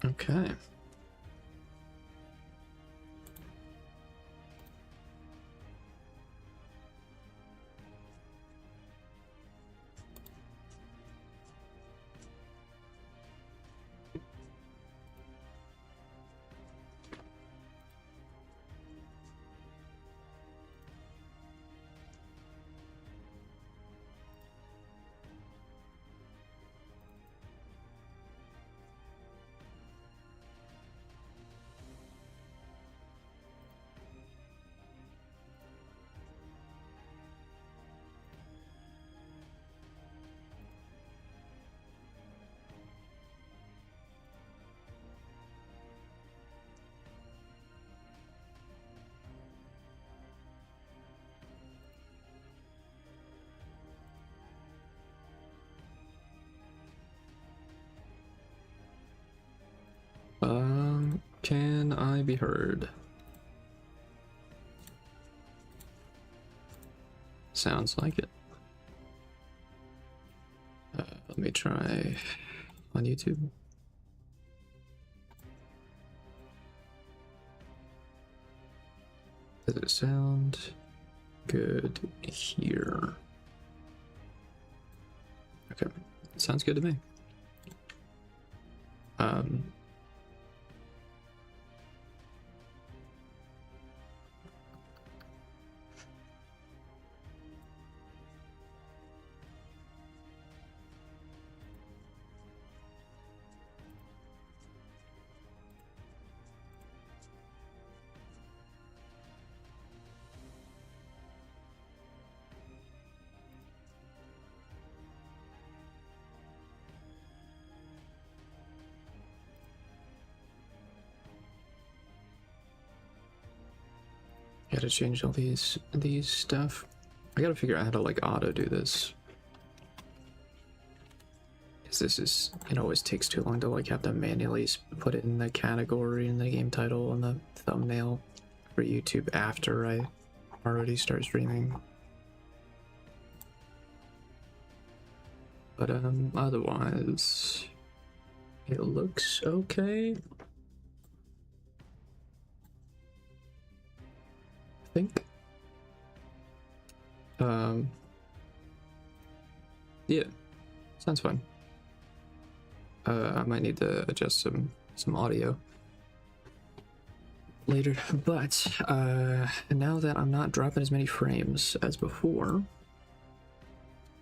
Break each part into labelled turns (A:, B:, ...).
A: Okay. Can I be heard? Sounds like it. Let me try on YouTube. Does it sound good here? Okay, sounds good to me. Gotta change all these stuff. I gotta figure out how to like auto do this. Cause this is, it always takes too long to like have to manually put it in the category and the game title and the thumbnail for YouTube after I already start streaming. But otherwise it looks okay. I think. Yeah, sounds fine. I might need to adjust some audio later, but now that I'm not dropping as many frames as before,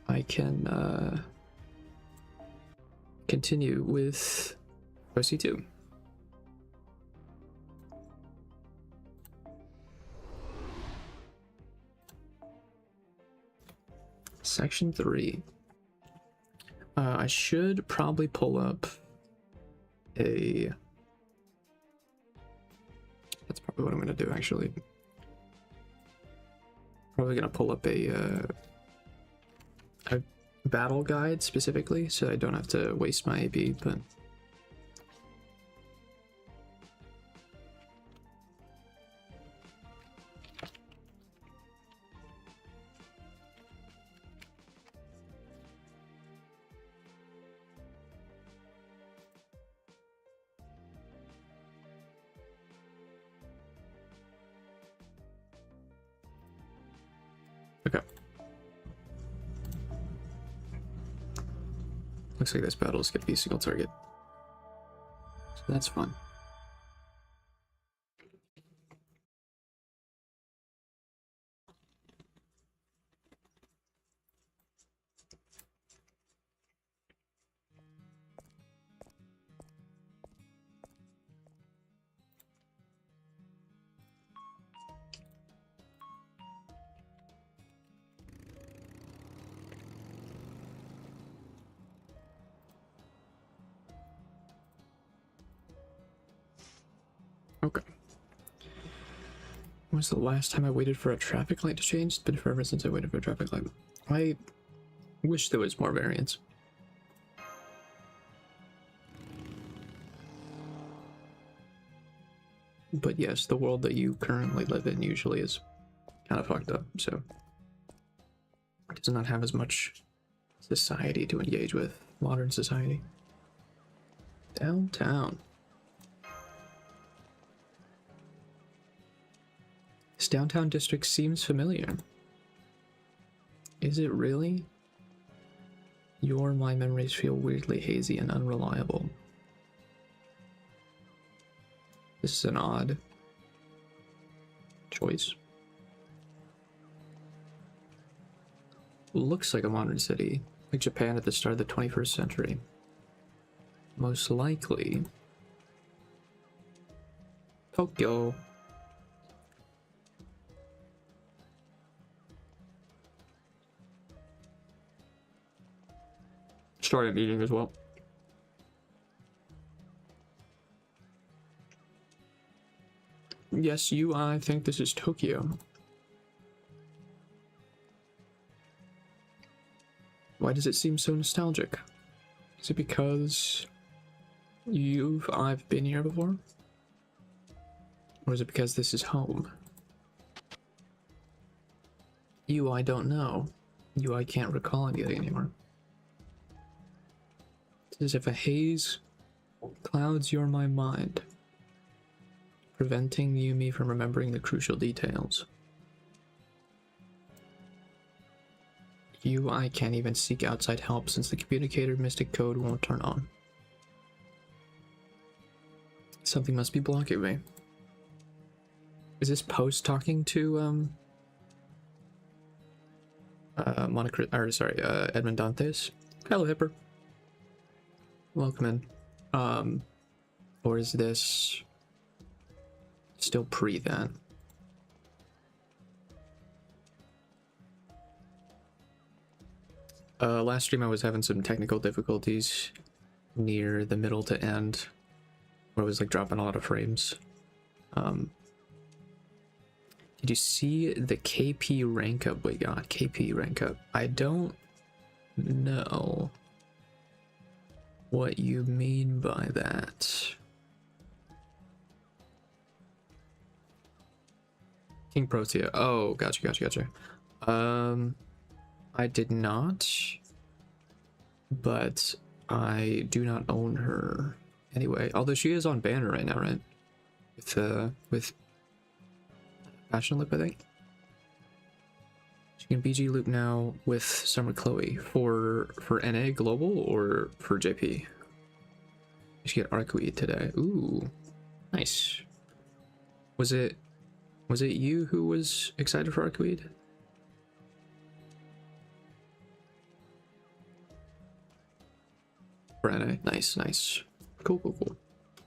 A: I can continue with OC2. Section 3. I should probably pull up a... That's probably what I'm going to do, actually. Probably going to pull up a battle guide specifically, so I don't have to waste my AP, but... Okay. Looks like this battle is going to be a single target. So that's fun. Okay. When was the last time I waited for a traffic light to change? It's been forever since I waited for a traffic light. I wish there was more variance. But yes, the world that you currently live in usually is kind of fucked up, so it does not have as much society to engage with, modern society. Downtown. This downtown district seems familiar. Is it really? My memories feel weirdly hazy and unreliable. This is an odd choice. Looks like a modern city, like Japan at the start of the 21st century. Most likely Tokyo. Started eating as well. Yes, I think this is Tokyo. Why does it seem so nostalgic? Is it because I've been here before? Or is it because this is home? I don't know. I can't recall anything anymore. It's as if a haze clouds my mind, preventing me from remembering the crucial details. I can't even seek outside help since the communicator mystic code won't turn on. Something must be blocking me. Is this Post talking to Edmond Dantes? Hello, Hipper. Welcome in. Or is this still pre that? Last stream I was having some technical difficulties near the middle to end, where I was like dropping a lot of frames. Did you see the KP rank up we got? KP rank up. I don't know what you mean by that. King Protea. Oh, gotcha. I did not, but I do not own her anyway. Although she is on banner right now, right? With Fashion Loop, I think. She can BG loop now with Summer Chloe for NA Global or for JP. She get Arcweed today. Ooh, nice. Was it you who was excited for Arcweed? For NA, nice. Cool.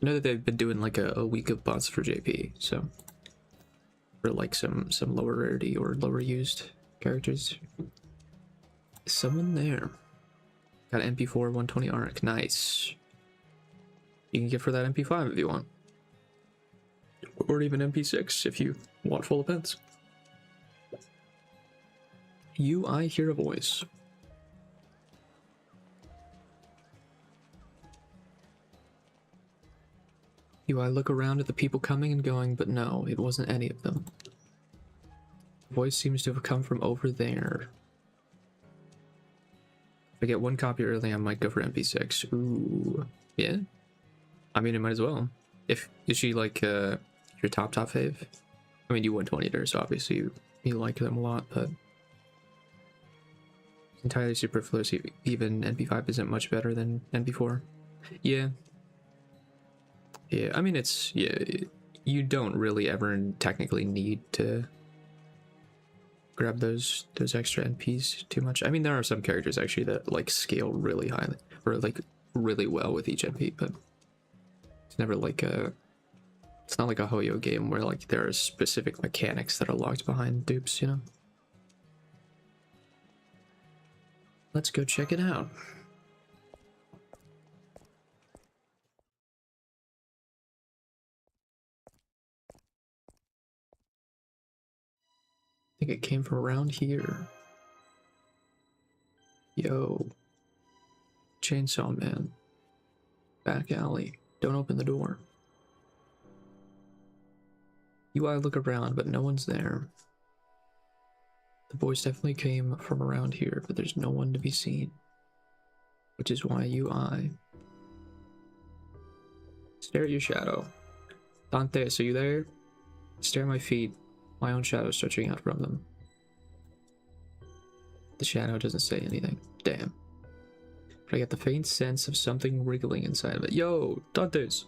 A: I know that they've been doing like a week of bots for JP, so for like some lower rarity or lower used characters. Someone there got an MP4 120 arc. Nice. You can get for that MP5 if you want, or even MP6 if you want full events. I hear a voice. I look around at the people coming and going, but no, it wasn't any of them. The voice seems to have come from over there. If I get one copy early, I might go for MP6. Ooh, yeah. I mean, it might as well. Is she like your top fave? I mean, you 120'd her, so obviously you like them a lot, but it's entirely superfluous. Even NP5 isn't much better than NP4. Yeah. I mean, you don't really ever technically need to grab those extra NPs too much. I mean, there are some characters actually that like scale really highly or like really well with each NP, but it's never like it's not like a Hoyo game where like there are specific mechanics that are locked behind dupes, you know? Let's go check it out. I think it came from around here. Yo. Chainsaw Man. Back alley. Don't open the door. I look around, but no one's there. The voice definitely came from around here, but there's no one to be seen. Which is why I stare at your shadow. Dante, so you there? Stare at my feet. My own shadow stretching out from them. The shadow doesn't say anything. Damn. But I get the faint sense of something wriggling inside of it. Yo, Dantes!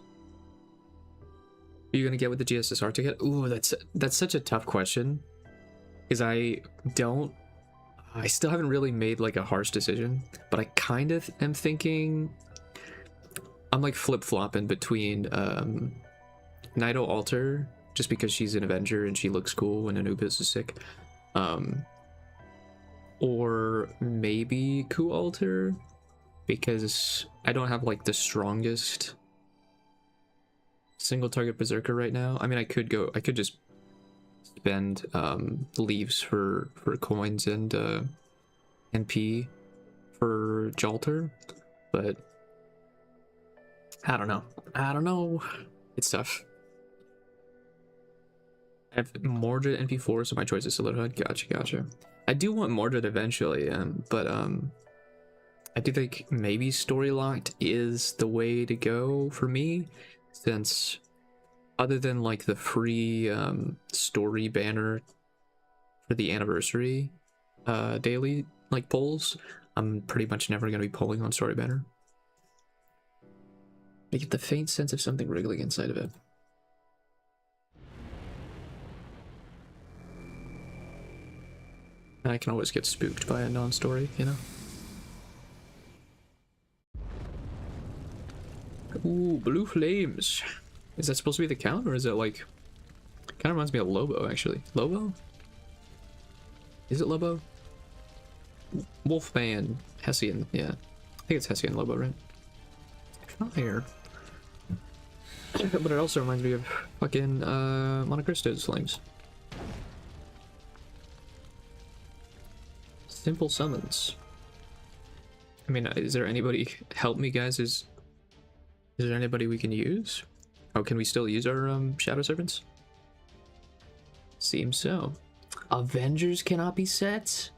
A: Are you gonna get with the GSSR ticket? Ooh, that's such a tough question. Because I still haven't really made like a harsh decision. But I kind of am thinking... I'm like flip-flopping between Nido Alter, just because she's an Avenger and she looks cool and Anubis is sick. Or maybe Ku Alter, because I don't have like the strongest single target berserker right now. I mean, I could just spend leaves for coins and NP for Jalter, but I don't know. It's tough. I have Mordred NP4, so my choice is solidified. Gotcha. I do want Mordred eventually, but I do think maybe story locked is the way to go for me, since other than like the free story banner for the anniversary daily like polls, I'm pretty much never gonna be polling on story banner. I get the faint sense of something wriggling inside of it. And I can always get spooked by a non-story, you know? Ooh, blue flames. Is that supposed to be the count, or is it like... Kind of reminds me of Lobo, actually. Lobo? Is it Lobo? Wolfman. Hessian, yeah. I think it's Hessian Lobo, right? Fire. But it also reminds me of fucking Monte Cristo's flames. Simple summons. I mean, is there anybody... Help me, guys. Is there anybody we can use? Oh, can we still use our Shadow Serpents? Seems so. Avengers cannot be set?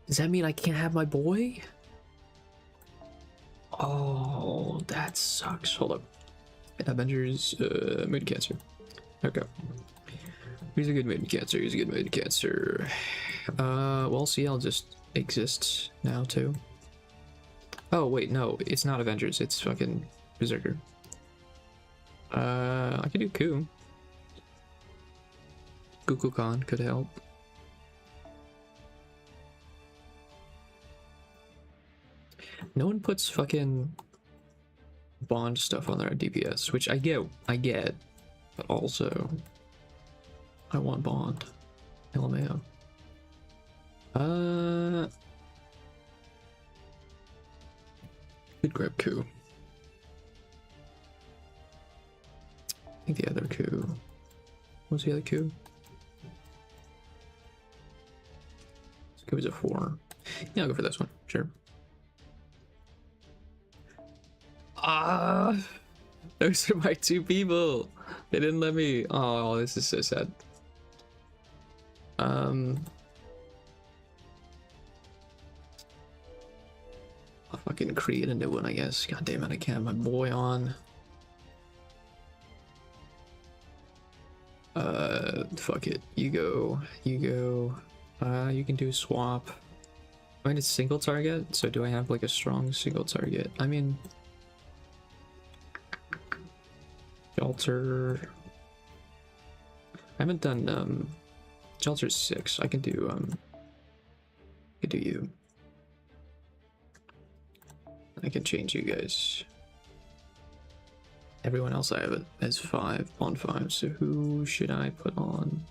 A: Does that mean I can't have my boy? Oh, that sucks. Hold up. Avengers, Moon Cancer. Okay. He's a good Moon Cancer. Well, CL just exists now, too. Oh, wait, no. It's not Avengers. It's fucking Berserker. I could do Ku. Kukulkan could help. No one puts fucking Bond stuff on their DPS, which I get, but also I want Bond. LMAO. Could grab Ku. I think the other Ku. What's the other Ku? This Ku is a 4. Yeah, I'll go for this one. Sure. Ah, those are my two people. They didn't let me. Oh, this is so sad. I'll fucking create a new one, I guess. God damn it, I can't have my boy on. Fuck it. You go. You can do swap. I mean, it's single target, so do I have like a strong single target? I mean, Shelter. I haven't done Shelter's 6. I can do you. I can change you guys. Everyone else I have it as 5 on 5. So who should I put on?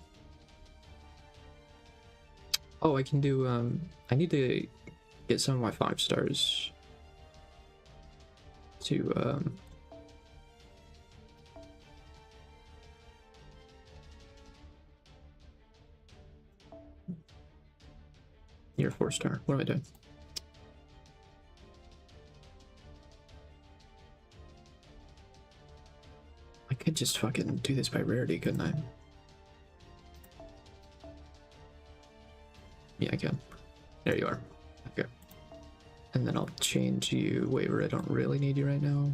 A: Oh, I can do I need to get some of my 5 stars to you're 4-star. What am I doing? I could just fucking do this by rarity, couldn't I? Yeah, I can. There you are. Okay. And then I'll change you. Waiver, I don't really need you right now.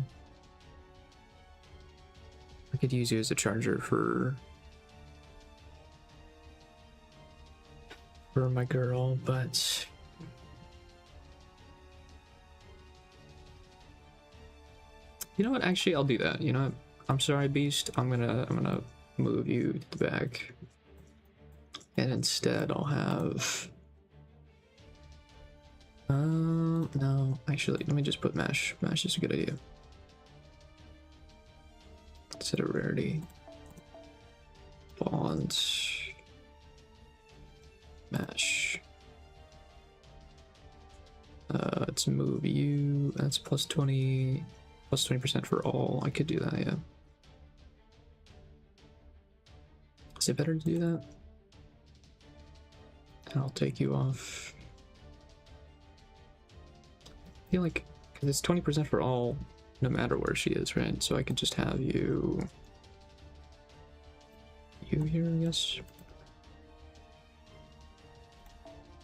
A: I could use you as a charger for for my girl, but you know what? Actually, I'll do that. You know what? I'm sorry, Beast. I'm gonna move you to the back, and instead I'll have. No, actually, let me just put Mash. Mash is a good idea. Instead of rarity. Bonds. Mash. Let's move you. That's plus 20, plus 20% for all. I could do that, yeah. Is it better to do that? And I'll take you off. I feel like, because it's 20% for all, no matter where she is, right? So I could just have you here, I guess.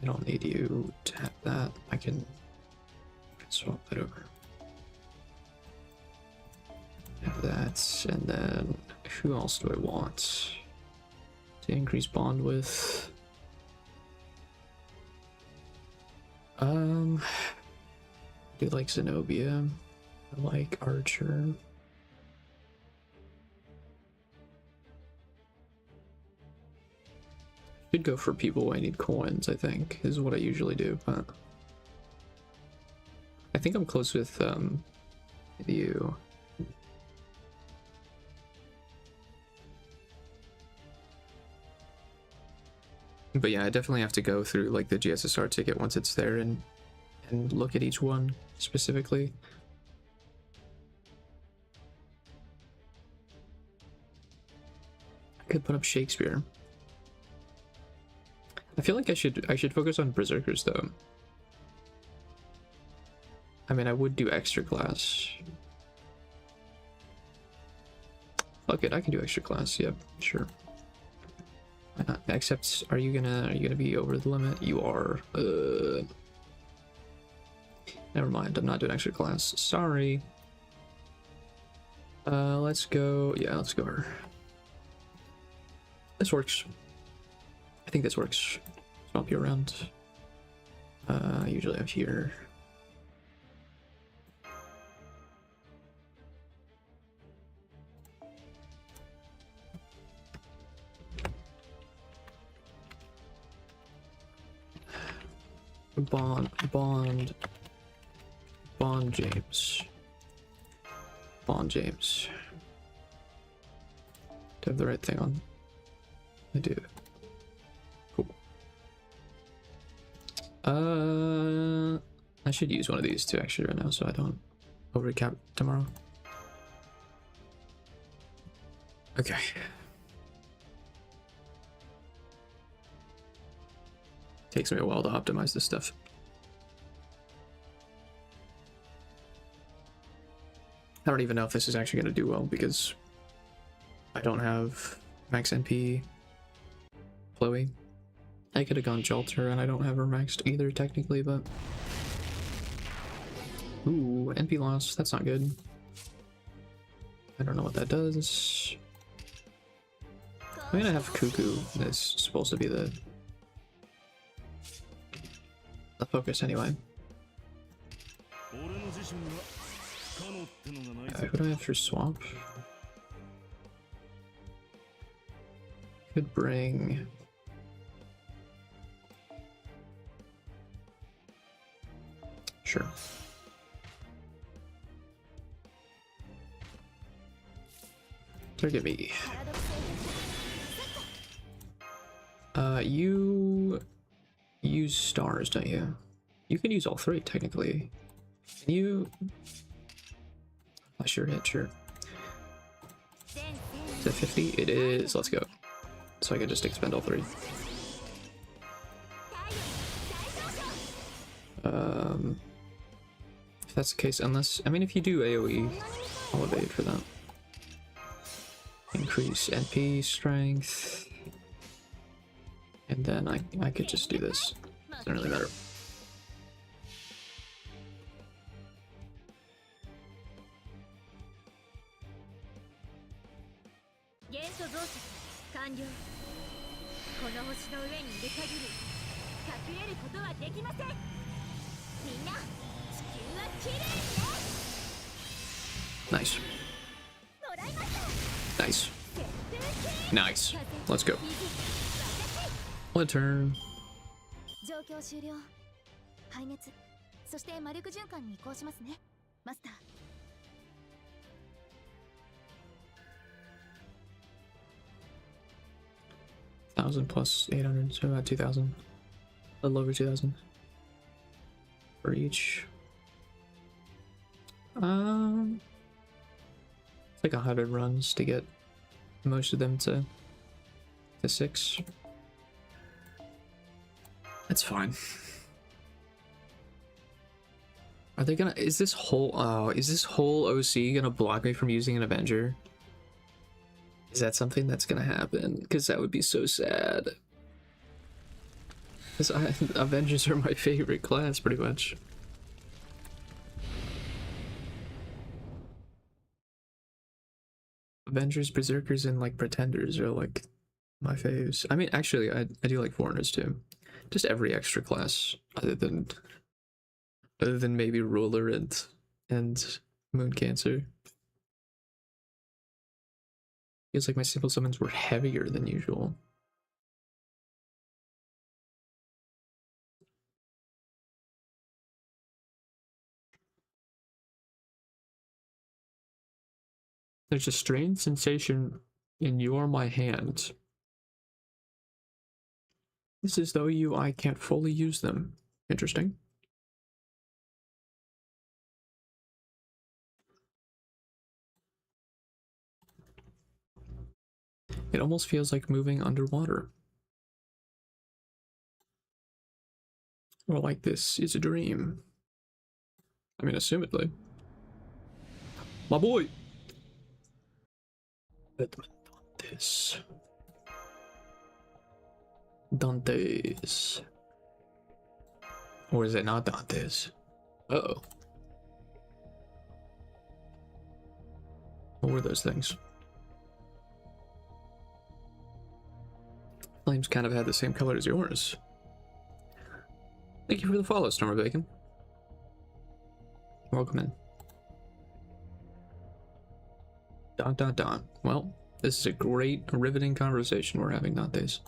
A: I don't need you to have that. I can swap that over. Have that, and then who else do I want to increase bond with? I do like Zenobia. I like Archer. Should go for people I need coins, I think, is what I usually do, but I think I'm close with you. But yeah, I definitely have to go through like the GSSR ticket once it's there and look at each one specifically. I could put up Shakespeare. I feel like I should focus on Berserkers though. I mean, I would do extra class. Fuck it, I can do extra class. Yep, sure. Why not? Except, are you gonna be over the limit? You are. Never mind. I'm not doing extra class. Sorry. Let's go. Yeah, let's go her. This works. I think this works. Swap you around. Usually I'm here. Bond James. Bond James. Do I have the right thing on? I do. Cool. I should use one of these two actually right now so I don't overcap tomorrow. Okay. Takes me a while to optimize this stuff. I don't even know if this is actually going to do well because I don't have max NP Chloe. I could have gone Jolter and I don't have her maxed either technically, but ooh, NP loss, that's not good. I don't know what that does. I'm gonna have Cuckoo. That's supposed to be the focus anyway. Who do I have for swap? Could bring sure. Target me. You use stars, don't you? You can use all three technically. Can you? I sure hit, sure. Is it 50? It is. Let's go. So I can just expend all three. If that's the case, unless I mean, if you do AOE, I'll evade for that. Increase NP strength, and then I could just do this. Doesn't really matter. Nice. Nice. Nice. Let's go. One turn.
B: 状況終了。排熱。そして魔力循環に移行しますね。マスター。
A: 1,000 plus 800, so about 2,000. A little over 2,000 for each. It's like 100 runs to get most of them to 6. That's fine. Are they gonna? Is this whole OC gonna block me from using an Avenger? Is that something that's gonna happen? Because that would be so sad. Because Avengers are my favorite class, pretty much. Avengers, Berserkers, and like Pretenders are like my faves. I mean, actually, I do like Foreigners too. Just every extra class other than maybe Ruler and Moon Cancer. Feels like my simple summons were heavier than usual. There's a strange sensation in my hand. It's as though I can't fully use them. Interesting. It almost feels like moving underwater. Or like this is a dream. I mean, assumedly. My boy! Dante's. Dante's. Or is it not Dante's? Uh-oh. What were those things? Flames kind of had the same color as yours. Thank you for the follow, Stormer Bacon. Welcome in. Dun. Well, this is a great, riveting conversation we're having, Dante's.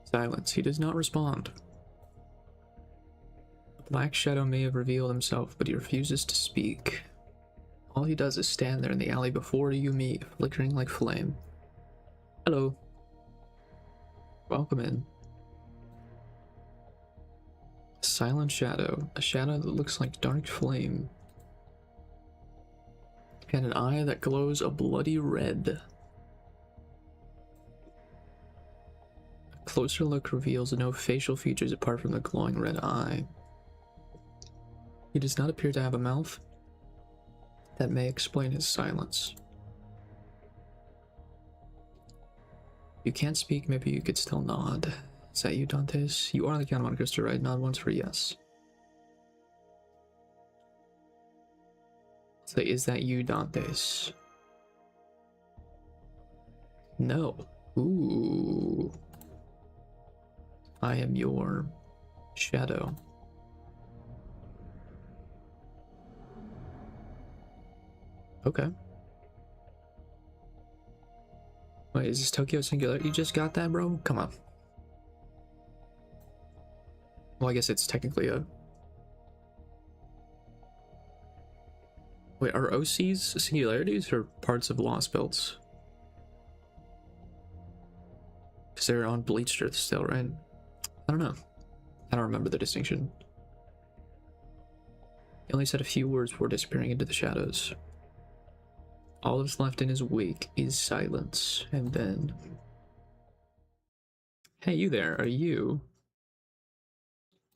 A: Silence. He does not respond. The Black Shadow may have revealed himself, but he refuses to speak. All he does is stand there in the alley before you meet, flickering like flame. Hello. Welcome in. A silent shadow. A shadow that looks like dark flame. And an eye that glows a bloody red. A closer look reveals no facial features apart from the glowing red eye. He does not appear to have a mouth. That may explain his silence. You can't speak, maybe you could still nod. Is that you, Dantes? You are the Count of Monte Cristo, right? Nod once for yes. So is that you, Dantes? No. Ooh. I am your shadow. Okay. Wait, is this Tokyo Singular? You just got that, bro? Come on. Well, I guess it's technically a... Wait, are OCs singularities or parts of Lost Belts? Because they're on Bleached Earth still, right? I don't know. I don't remember the distinction. He only said a few words before disappearing into the shadows. All that's left in his wake is silence, and then... Hey, you there, are you...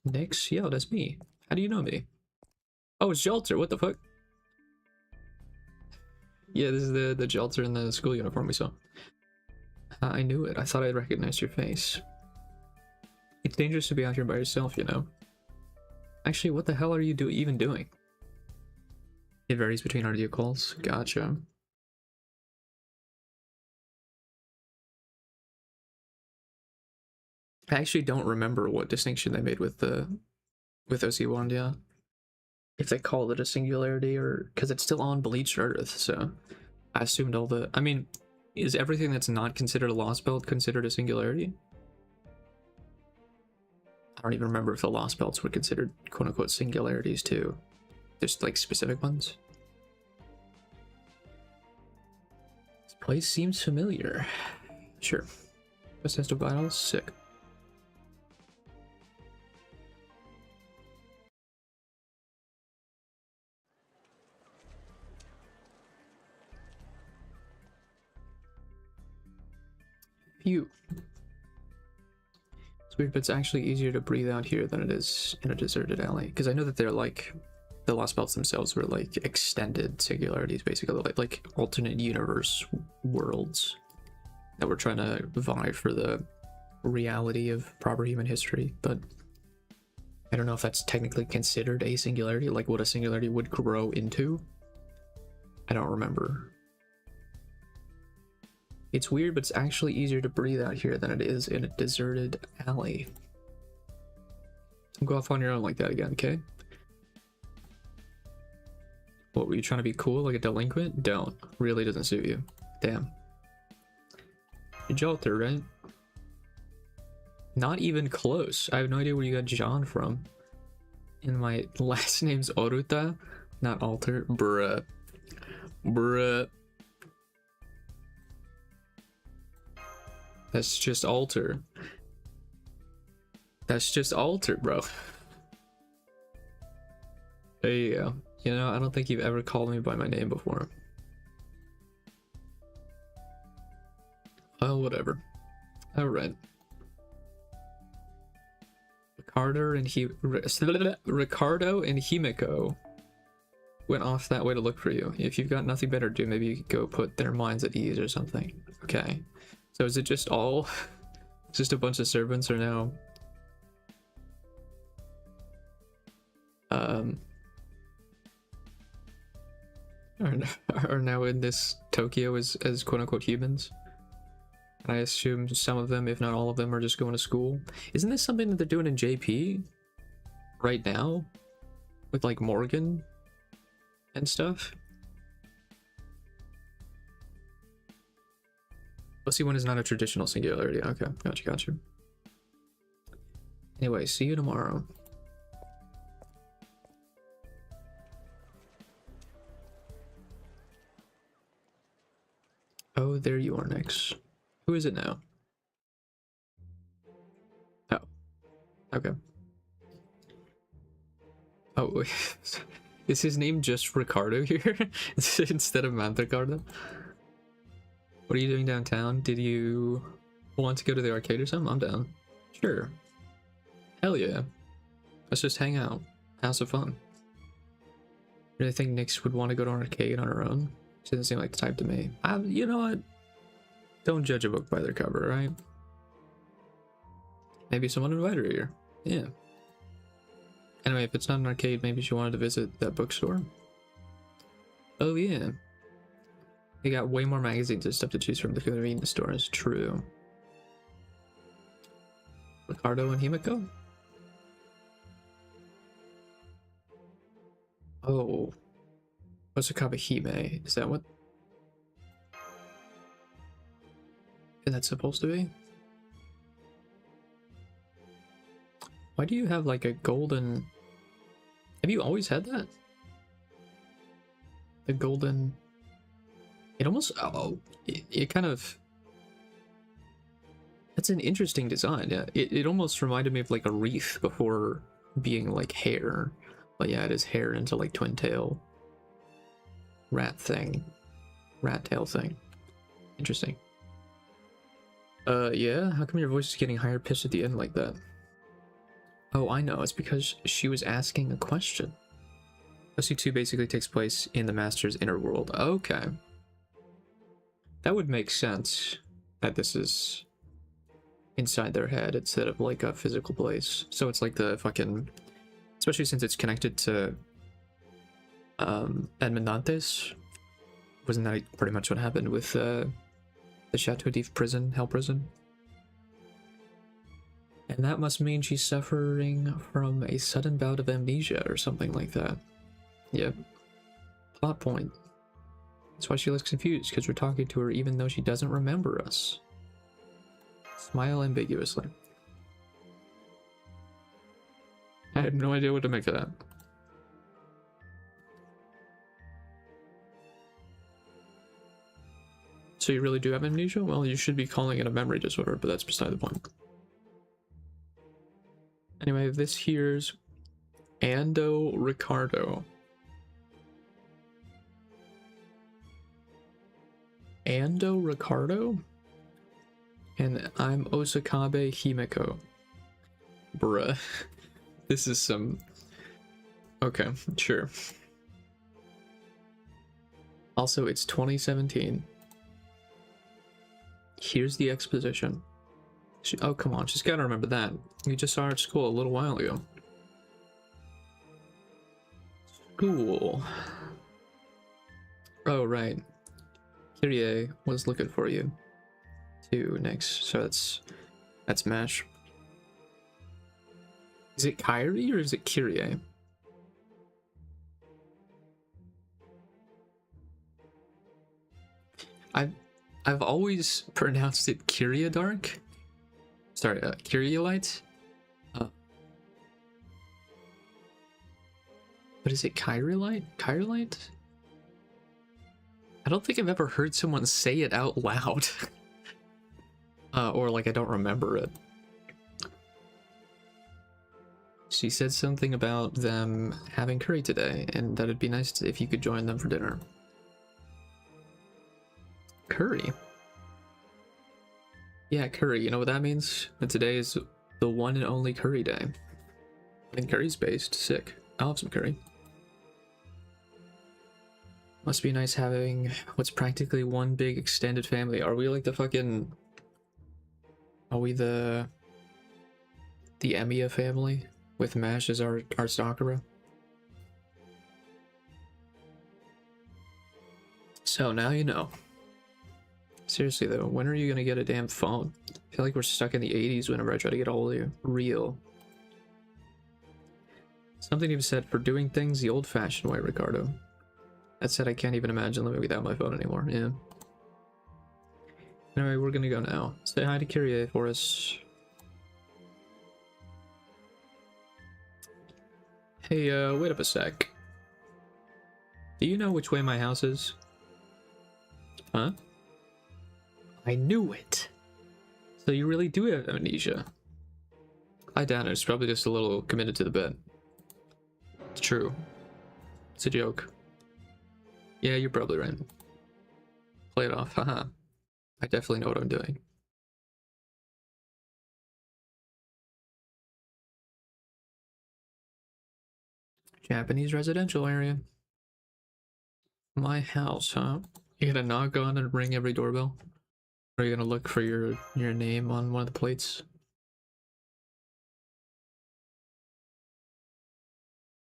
A: Nix? Yo, that's me. How do you know me? Oh, it's Jelter, what the fuck? Yeah, this is the Jelter in the school uniform we saw. I knew it, I thought I'd recognize your face. It's dangerous to be out here by yourself, you know? Actually, what the hell are you even doing? It varies between audio calls. Gotcha. I actually don't remember what distinction they made with the OC1, yeah. If they called it a singularity, or because it's still on Bleached Earth, so I assumed all the. I mean, is everything that's not considered a Lost Belt considered a singularity? I don't even remember if the Lost Belts were considered quote unquote singularities too. Just like specific ones. This place seems familiar. Sure. Best test of vitals, sick. Phew. It's weird, but it's actually easier to breathe out here than it is in a deserted alley. Because I know that they're like, the Lost Belts themselves were like extended singularities, basically, like alternate universe worlds that were trying to vie for the reality of proper human history. But I don't know if that's technically considered a singularity, like what a singularity would grow into. I don't remember. It's weird, but it's actually easier to breathe out here than it is in a deserted alley. Don't go off on your own like that again, okay? What, were you trying to be cool like a delinquent? Don't. Really doesn't suit you. Damn. You're Jolter, right? Not even close. I have no idea where you got John from. And my last name's Oruta, not Alter. Bruh. Bruh. That's just Alter. That's just Alter, bro. There you go. You know, I don't think you've ever called me by my name before. Oh, whatever. Alright. Ricardo and Himiko went off that way to look for you. If you've got nothing better to do, maybe you could go put their minds at ease or something. Okay. So is it just all... just a bunch of servants are now... are now in this Tokyo as quote-unquote humans? And I assume some of them, if not all of them, are just going to school. Isn't this something that they're doing in JP right now? With like Morgan and stuff? OC1 is not a traditional singularity. Okay, gotcha. Anyway, see you tomorrow. Oh, there you are next. Who is it now? Oh. Okay. Oh, wait. Is his name just Ricardo here? Instead of Mantricardo? What are you doing downtown? Did you want to go to the arcade or something? I'm down. Sure. Hell yeah. Let's just hang out. Have some fun. Really think Nyx would want to go to an arcade on her own? She doesn't seem like the type to me. You know what? Don't judge a book by their cover, right? Maybe someone invited her here. Yeah. Anyway, if it's not an arcade, maybe she wanted to visit that bookstore. Oh yeah. They got way more magazines and stuff to choose from. The convenience store is true. Ricardo and Himiko? Oh. What's a Kabahime? Is that what? Is that supposed to be? Why do you have like a golden... Have you always had that? The golden... It almost... Oh, it kind of... That's an interesting design, yeah. It almost reminded me of like a wreath before being like hair. But yeah, it is hair into like twin tail. Rat thing. Rat tail thing. Interesting. Yeah? How come your voice is getting higher pitched at the end like that? Oh, I know. It's because she was asking a question. OC2 basically takes place in the Master's inner world. Okay. That would make sense that this is inside their head instead of like a physical place. So it's like the fucking... Especially since it's connected to Edmond Dantes. Wasn't that pretty much what happened with the Chateau d'If prison, Hell prison? And that must mean she's suffering from a sudden bout of amnesia or something like that. Yep. Plot point. That's why she looks confused, because we're talking to her even though she doesn't remember us. Smile ambiguously. I have no idea what to make of that. So you really do have amnesia? Well, you should be calling it a memory disorder, but that's beside the point. Anyway, this here's Ando Ricardo. Ando Ricardo? And I'm Osakabe Himeko. Bruh. This is some... Okay, sure. Also, it's 2017. Here's the exposition. Oh, come on, she's gotta remember that. We just saw her at school a little while ago. School. Oh, right. Kyrie was looking for you too next. So that's MASH. Is it Kyrie or is it Kyrie? I've always pronounced it Kyrie Dark. Sorry, Kyrie Light. But is it Kyrie Light? Kyrie Light? I don't think I've ever heard someone say it out loud. Or like I don't remember it. She said something about them having curry today, and that it'd be nice if you could join them for dinner. Curry? Yeah, curry. You know what that means? That today is the one and only curry day. And curry's based. Sick. I'll have some curry. Must be nice having what's practically one big extended family. Are we like the fucking... Are we the Emiya family? With MASH as our Sakura? So now you know. Seriously though, when are you gonna get a damn phone? I feel like we're stuck in the 80s whenever I try to get a hold of you. Real. Something you've said for doing things the old-fashioned way, Ricardo. That said, I can't even imagine living without my phone anymore. Yeah. Anyway, we're gonna go now. Say hi to Kyrie for us. Hey, wait up a sec. Do you know which way my house is? Huh? I knew it! So you really do have amnesia. I doubt it. It's probably just a little committed to the bed. It's true. It's a joke. Yeah, you're probably right. Play it off, haha. I definitely know what I'm doing. Japanese residential area. My house, huh? You gonna knock on and ring every doorbell? Or are you gonna look for your name on one of the plates?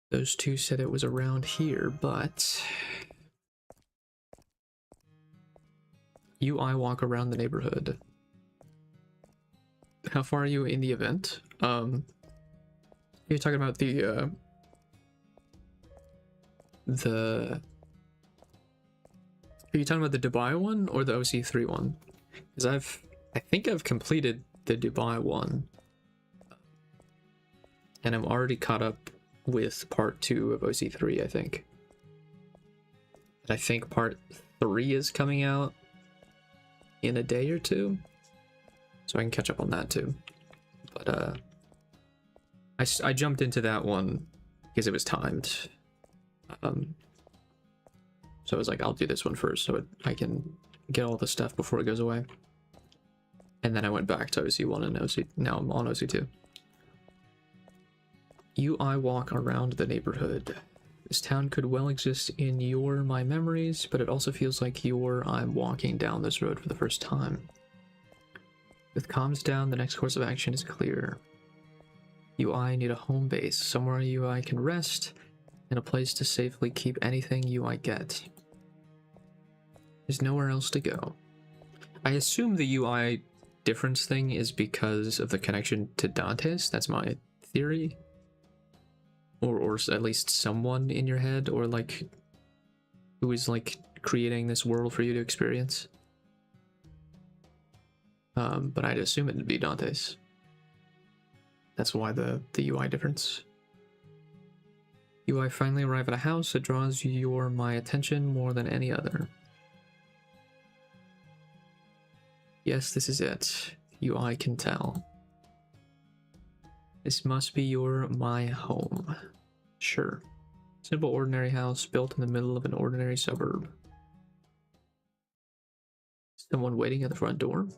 A: Those two said it was around here, but... I walk around the neighborhood. How far are you in the event? You're talking about the... Are you talking about the Dubai one or the OC3 one? Because I think I've completed the Dubai one. And I'm already caught up with part 2 of OC3, I think. And I think part 3 is coming out in a day or two. So I can catch up on that too. But I jumped into that one because it was timed. So I was like, I'll do this one first so I can get all the stuff before it goes away. And then I went back to OC1 and OC. Now I'm on OC2. I walk around the neighborhood. This town could well exist in my memories, but it also feels like I'm walking down this road for the first time. With comms down, the next course of action is clear. UI need a home base, somewhere UI can rest, and a place to safely keep anything UI get. There's nowhere else to go. I assume the UI difference thing is because of the connection to Dante's. That's my theory. Or at least someone in your head, or like who is like creating this world for you to experience. But I'd assume it'd be Dante's. That's why the UI difference. UI finally arrive at a house that draws my attention more than any other. Yes, this is it. UI can tell. This must be my home. Sure. Simple ordinary house built in the middle of an ordinary suburb. Someone waiting at the front door? He's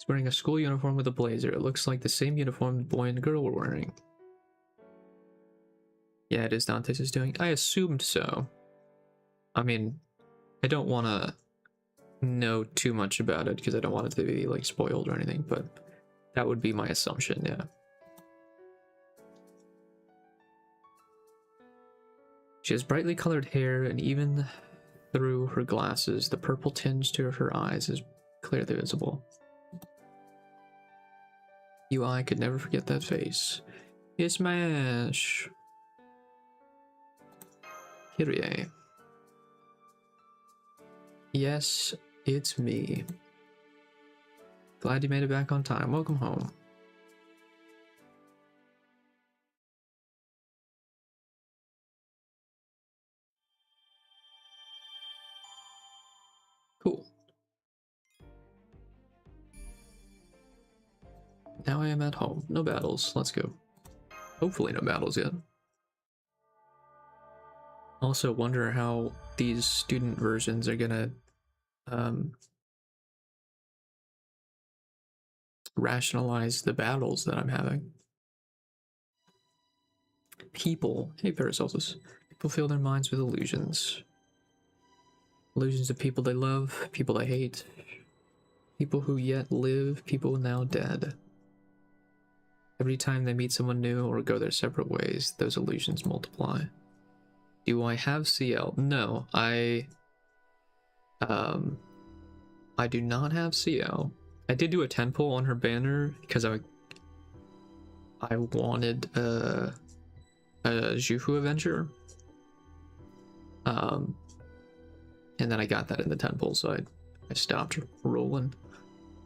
A: wearing a school uniform with a blazer. It looks like the same uniform the boy and girl were wearing. Yeah, it is Dante's is doing. I assumed so. I mean, I don't want to know too much about it because I don't want it to be like spoiled or anything, but that would be my assumption, yeah. She has brightly colored hair, and even through her glasses, the purple tinge to her eyes is clearly visible. UI could never forget that face. It's Smash! Kyrie. Yes, it's me. Glad you made it back on time. Welcome home. Cool. Now I am at home. No battles. Let's go. Hopefully no battles yet. Also wonder how these student versions are gonna rationalize the battles that I'm having. People, hey Paracelsus, people fill their minds with illusions. Illusions of people they love, people they hate, people who yet live, people now dead. Every time they meet someone new or go their separate ways, those illusions multiply. Do I have CL? No, I do not have CL. I did do a 10 pull on her banner because I wanted a Jufu Avenger. And then I got that in the 10 pull, so I stopped rolling.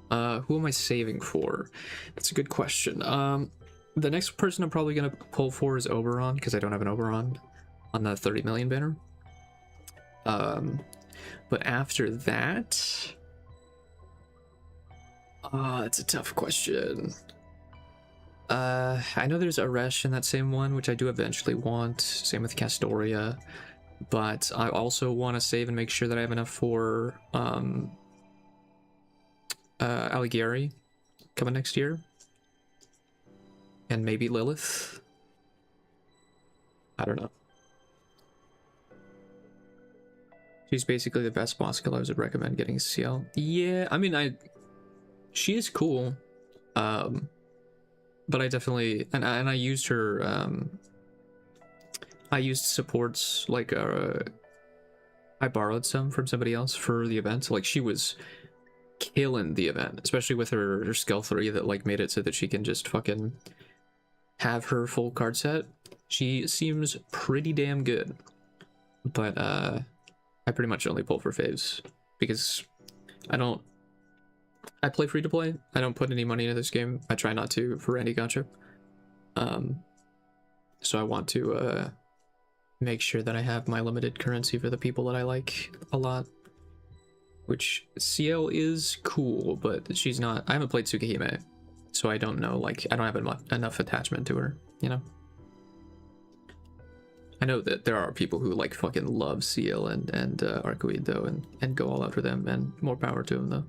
A: Who am I saving for? That's a good question. The next person I'm probably gonna pull for is Oberon, because I don't have an Oberon on the 30 million banner. But after that, it's a tough question. I know there's Aresh in that same one, which I do eventually want. Same with Castoria. But I also want to save and make sure that I have enough for Alighieri coming next year. And maybe Lilith. I don't know. She's basically the best boss kill I would recommend getting CL. Yeah, I mean, she is cool. But I definitely, and I used her, I used supports, like, I borrowed some from somebody else for the event. Like, she was killing the event, especially with her skill 3 that, like, made it so that she can just fucking have her full card set. She seems pretty damn good. But, I pretty much only pull for faves because I play free to play. I don't put any money into this game. I try not to for any gacha. So I want to make sure that I have my limited currency for the people that I like a lot. Which CL is cool, but she's not. I haven't played Tsukihime, so I don't know. Like, I don't have enough attachment to her, you know? I know that there are people who like fucking love CL and Arcoid though, and go all out for them, and more power to them though.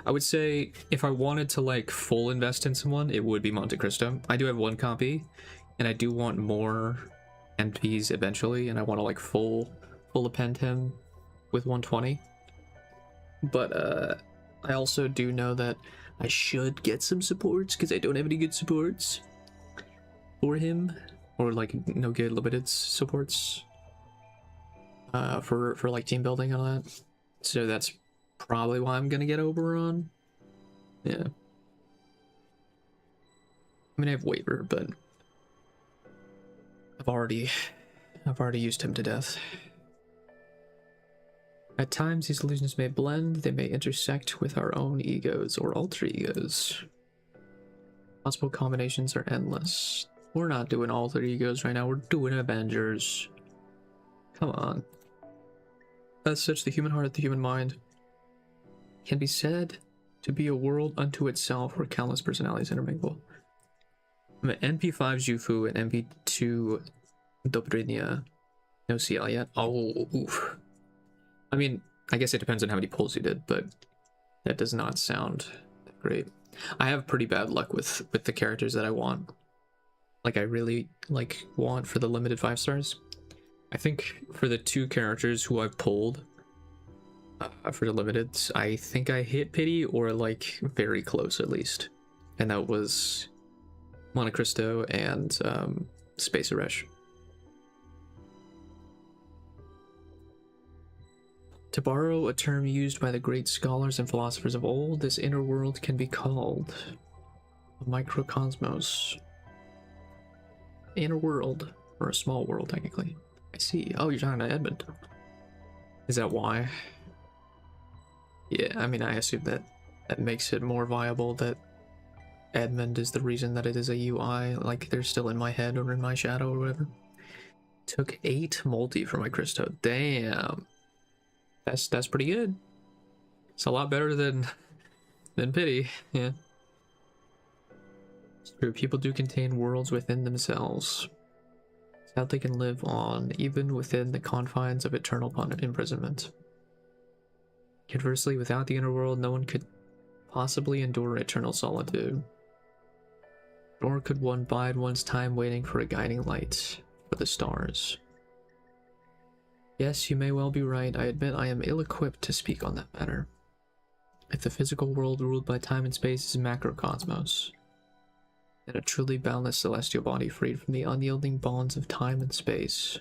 A: I would say if I wanted to like full invest in someone, it would be Monte Cristo. I do have 1 copy, and I do want more MPs eventually, and I want to like full append him with 120. But I also do know that I should get some supports because I don't have any good supports for him. Or like no good limited supports for like team building and all that. So that's probably why I'm gonna get Oberon. Yeah. I mean, I have Waiver, but I've already used him to death. At times, these illusions may blend, they may intersect with our own egos or alter egos. Possible combinations are endless. We're not doing alter egos right now, we're doing Avengers. Come on. As such, the human heart, the human mind, can be said to be a world unto itself where countless personalities intermingle. I mean, NP5's Yufu and NP2 Dobrynia. No CL yet? Oh, oof. I mean, I guess it depends on how many pulls you did, but that does not sound great. I have pretty bad luck with the characters that I want. Like, I really, like, want for the limited 5 stars. I think for the 2 characters who I pulled for the limited, I think I hit pity or, like, very close at least. And that was Monte Cristo and Space Aresh. To borrow a term used by the great scholars and philosophers of old, this inner world can be called a microcosmos. Inner world, or a small world, technically. I see. Oh, you're talking to Edmund. Is that why? Yeah, I mean, I assume that makes it more viable that Edmund is the reason that it is a UI, like they're still in my head or in my shadow or whatever. Took 8 multi for my Christo. Damn. That's pretty good. It's a lot better than pity. Yeah. It's true. People do contain worlds within themselves. It's how they can live on, even within the confines of eternal imprisonment. Conversely, without the inner world, no one could possibly endure eternal solitude. Nor could one bide one's time waiting for a guiding light for the stars. Yes, you may well be right. I admit I am ill-equipped to speak on that matter. If the physical world ruled by time and space is a macrocosmos, then a truly boundless celestial body freed from the unyielding bonds of time and space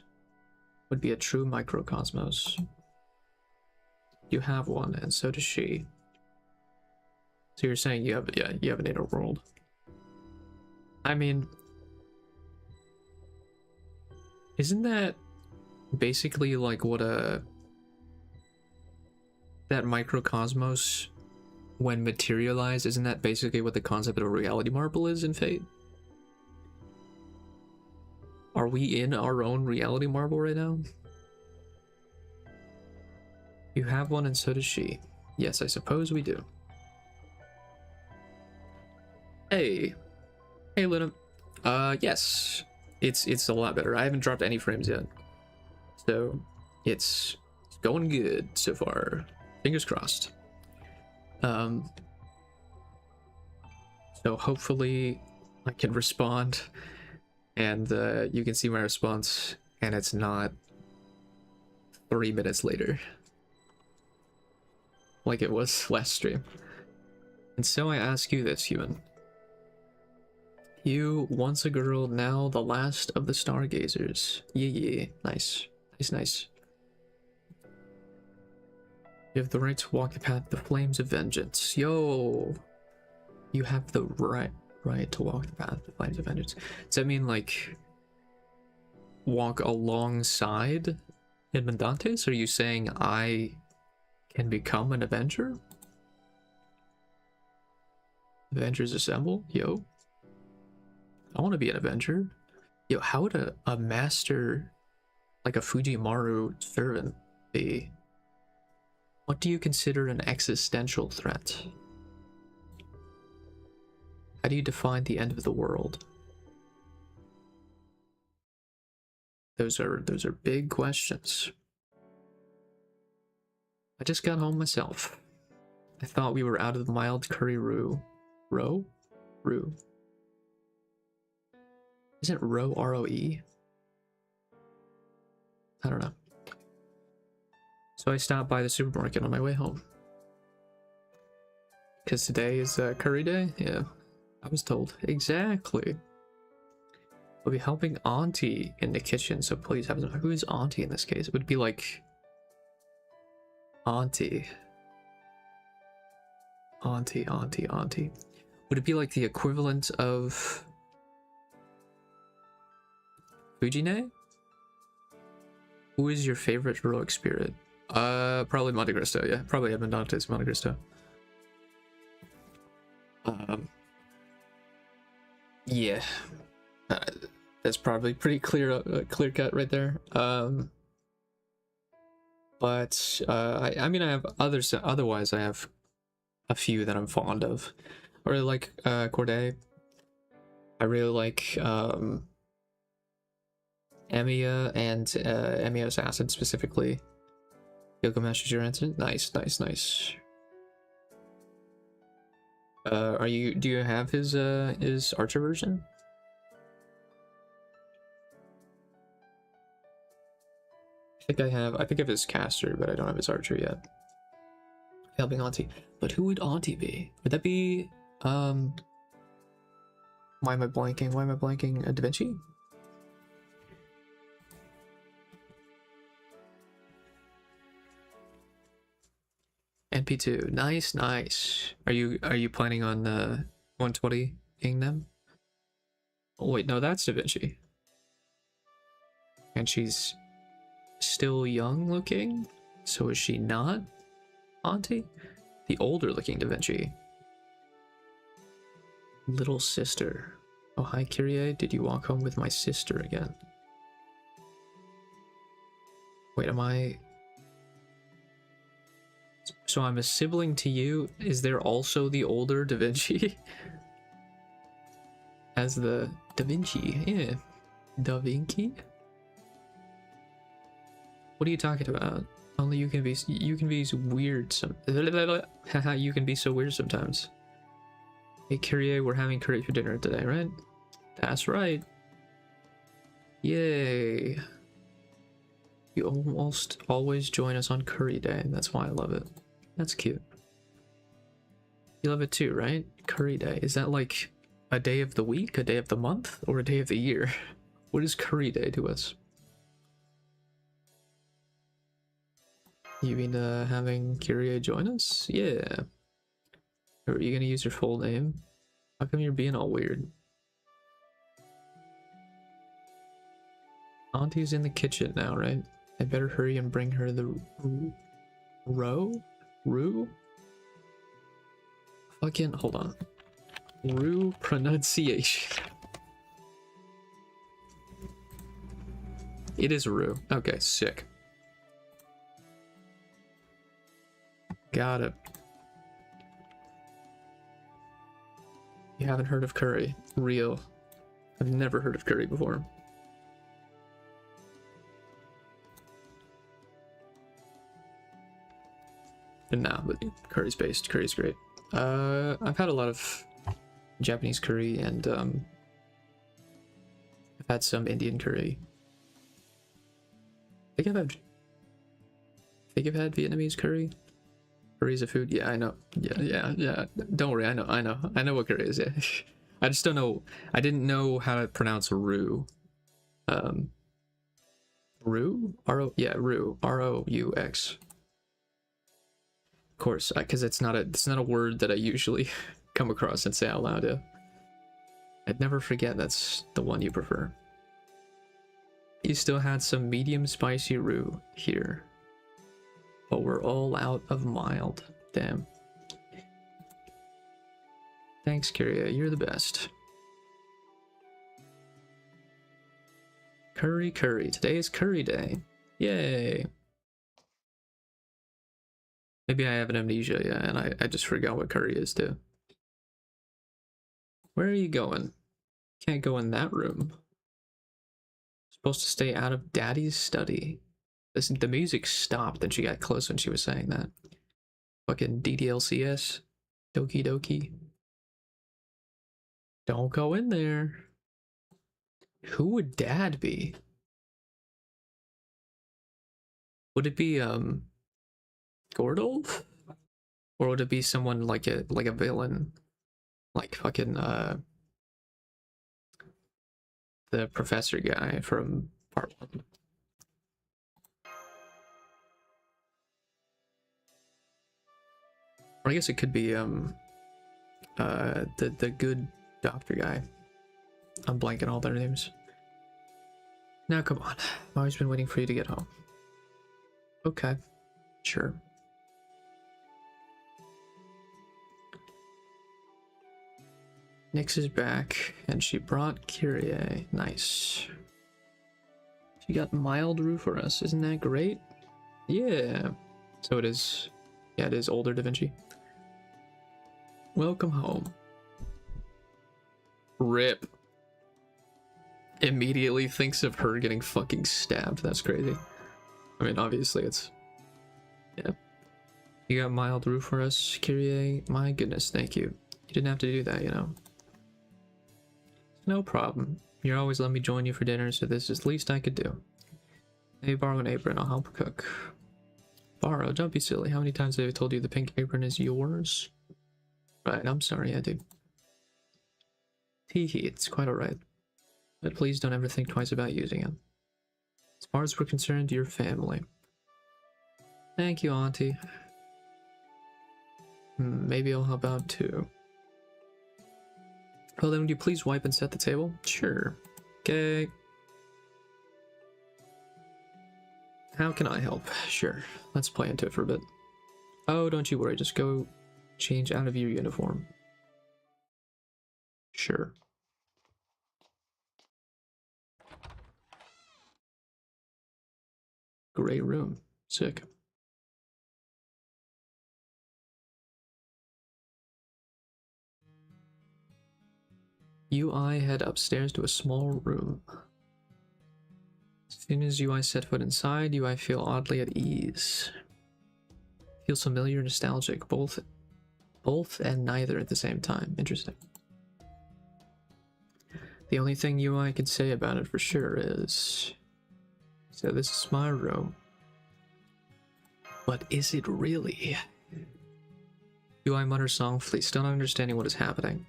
A: would be a true microcosmos. You have one, and so does she. So you're saying you have an inner world. I mean, isn't that basically like what that microcosmos, when materialized, isn't that basically what the concept of a reality marble is in Fate? Are we in our own reality marble right now? You have one and so does she. Yes, I suppose we do. Hey. Hey, Luna. Yes. It's a lot better. I haven't dropped any frames yet. So, it's going good so far. Fingers crossed. So hopefully I can respond and you can see my response and it's not 3 minutes later like it was last stream. And so I ask you this, human. You, once a girl, now the last of the stargazers. Yeah, nice. Nice. You have the right to walk the path of the flames of vengeance. Yo! You have the right to walk the path of the flames of vengeance. Does that mean, like, walk alongside Edmund Dantes? Are you saying I can become an Avenger? Avengers assemble? Yo. I want to be an Avenger. Yo, how would a master, like a Fujimaru servant, be? What do you consider an existential threat? How do you define the end of the world? Those are big questions. I just got home myself. I thought we were out of the mild curry roux. Roux? Isn't roe R-O-E? I don't know. So I stopped by the supermarket on my way home. Because today is curry day? Yeah, I was told. Exactly. We'll be helping Auntie in the kitchen, so please have some. Who is Auntie in this case? It would be like Auntie. Auntie. Would it be like the equivalent of Fujine? Who is your favorite heroic spirit? Probably Monte Cristo, yeah. Probably Edmond Dante's Monte Cristo. Yeah. That's probably pretty clear cut right there. But I mean, I have others. Otherwise, I have a few that I'm fond of. I really like Corday. I really like Emiya and Emiya Assassin specifically. Yoko Master Jirensen. Nice. Do you have his Archer version? I think I have his caster, but I don't have his Archer yet. Helping Auntie. But who would Auntie be? Would that be why am I blanking? Da Vinci? NP2. Nice. Are you planning on 120ing them? Oh wait, no, that's Da Vinci. And she's still young looking? So is she not Auntie? The older looking Da Vinci. Little sister. Oh, hi Kyrie, did you walk home with my sister again? Wait, am I... So I'm a sibling to you? Is there also the older Da Vinci? As the Da Vinci, yeah. Da Vinci? What are you talking about? Only you can be weird some haha, you can be so weird sometimes. Hey Kyrie, we're having curry for dinner today, right? That's right. Yay. You almost always join us on curry day. That's why I love it. That's cute. You love it too, right? Curry day. Is that like a day of the week, a day of the month, or a day of the year? What is curry day to us? You mean having Kyrie join us? Yeah. Or are you gonna use your full name? How come you're being all weird? Auntie's in the kitchen now, right? I better hurry and bring her the Rue? Fucking, hold on. Rue pronunciation. It is Rue. Okay, sick. Got it. You haven't heard of curry? Real. I've never heard of curry before. And now, but curry's based. Curry's great. I've had a lot of Japanese curry, and I've had some Indian curry. I think I've had Vietnamese curry. Curry's a food. Yeah, I know. Yeah. Don't worry. I know what curry is. Yeah. I just don't know. I didn't know how to pronounce roux. Roux? R-O? Yeah, roux. R-O-U-X. Of course, because it's not a word that I usually come across and say out loud. Yeah. I'd never forget that's the one you prefer. You still had some medium spicy roux here, but we're all out of mild. Damn. Thanks, Kyria. You're the best. Curry. Today is curry day. Yay. Maybe I have an amnesia, yeah, and I just forgot what curry is too. Where are you going? Can't go in that room. Supposed to stay out of Daddy's study. The music stopped and she got close when she was saying that. Fucking DDLCS. Doki Doki. Don't go in there. Who would Dad be? Would it be Gordolf? Or would it be someone like a villain? Like fucking the professor guy from part 1. Or I guess it could be the good doctor guy. I'm blanking all their names. Now come on. I've always been waiting for you to get home. Okay. Sure. Nyx is back, and she brought Kyrie. Nice. She got mild roof for us. Isn't that great? Yeah. So it is. Yeah, it is older Da Vinci. Welcome home. Rip. Immediately thinks of her getting fucking stabbed. That's crazy. I mean, obviously it's... Yeah. You got mild roof for us, Kyrie? My goodness, thank you. You didn't have to do that, you know. No problem. You always let me join you for dinner, so this is the least I could do. Maybe borrow an apron, I'll help cook. Borrow? Don't be silly. How many times have I told you the pink apron is yours? Right, I'm sorry, I do. Teehee, it's quite alright. But please don't ever think twice about using it. As far as we're concerned, you're family. Thank you, Auntie. Maybe I'll help out too. Well then, would you please wipe and set the table? Sure. Okay. How can I help? Sure. Let's play into it for a bit. Oh, don't you worry. Just go change out of your uniform. Sure. Great room. Sick. UI head upstairs to a small room. As soon as UI set foot inside, UI feel oddly at ease. Feels familiar, nostalgic, both and neither at the same time. Interesting. The only thing UI can say about it for sure is... So this is my room. But is it really? UI mutters softly, still not understanding what is happening.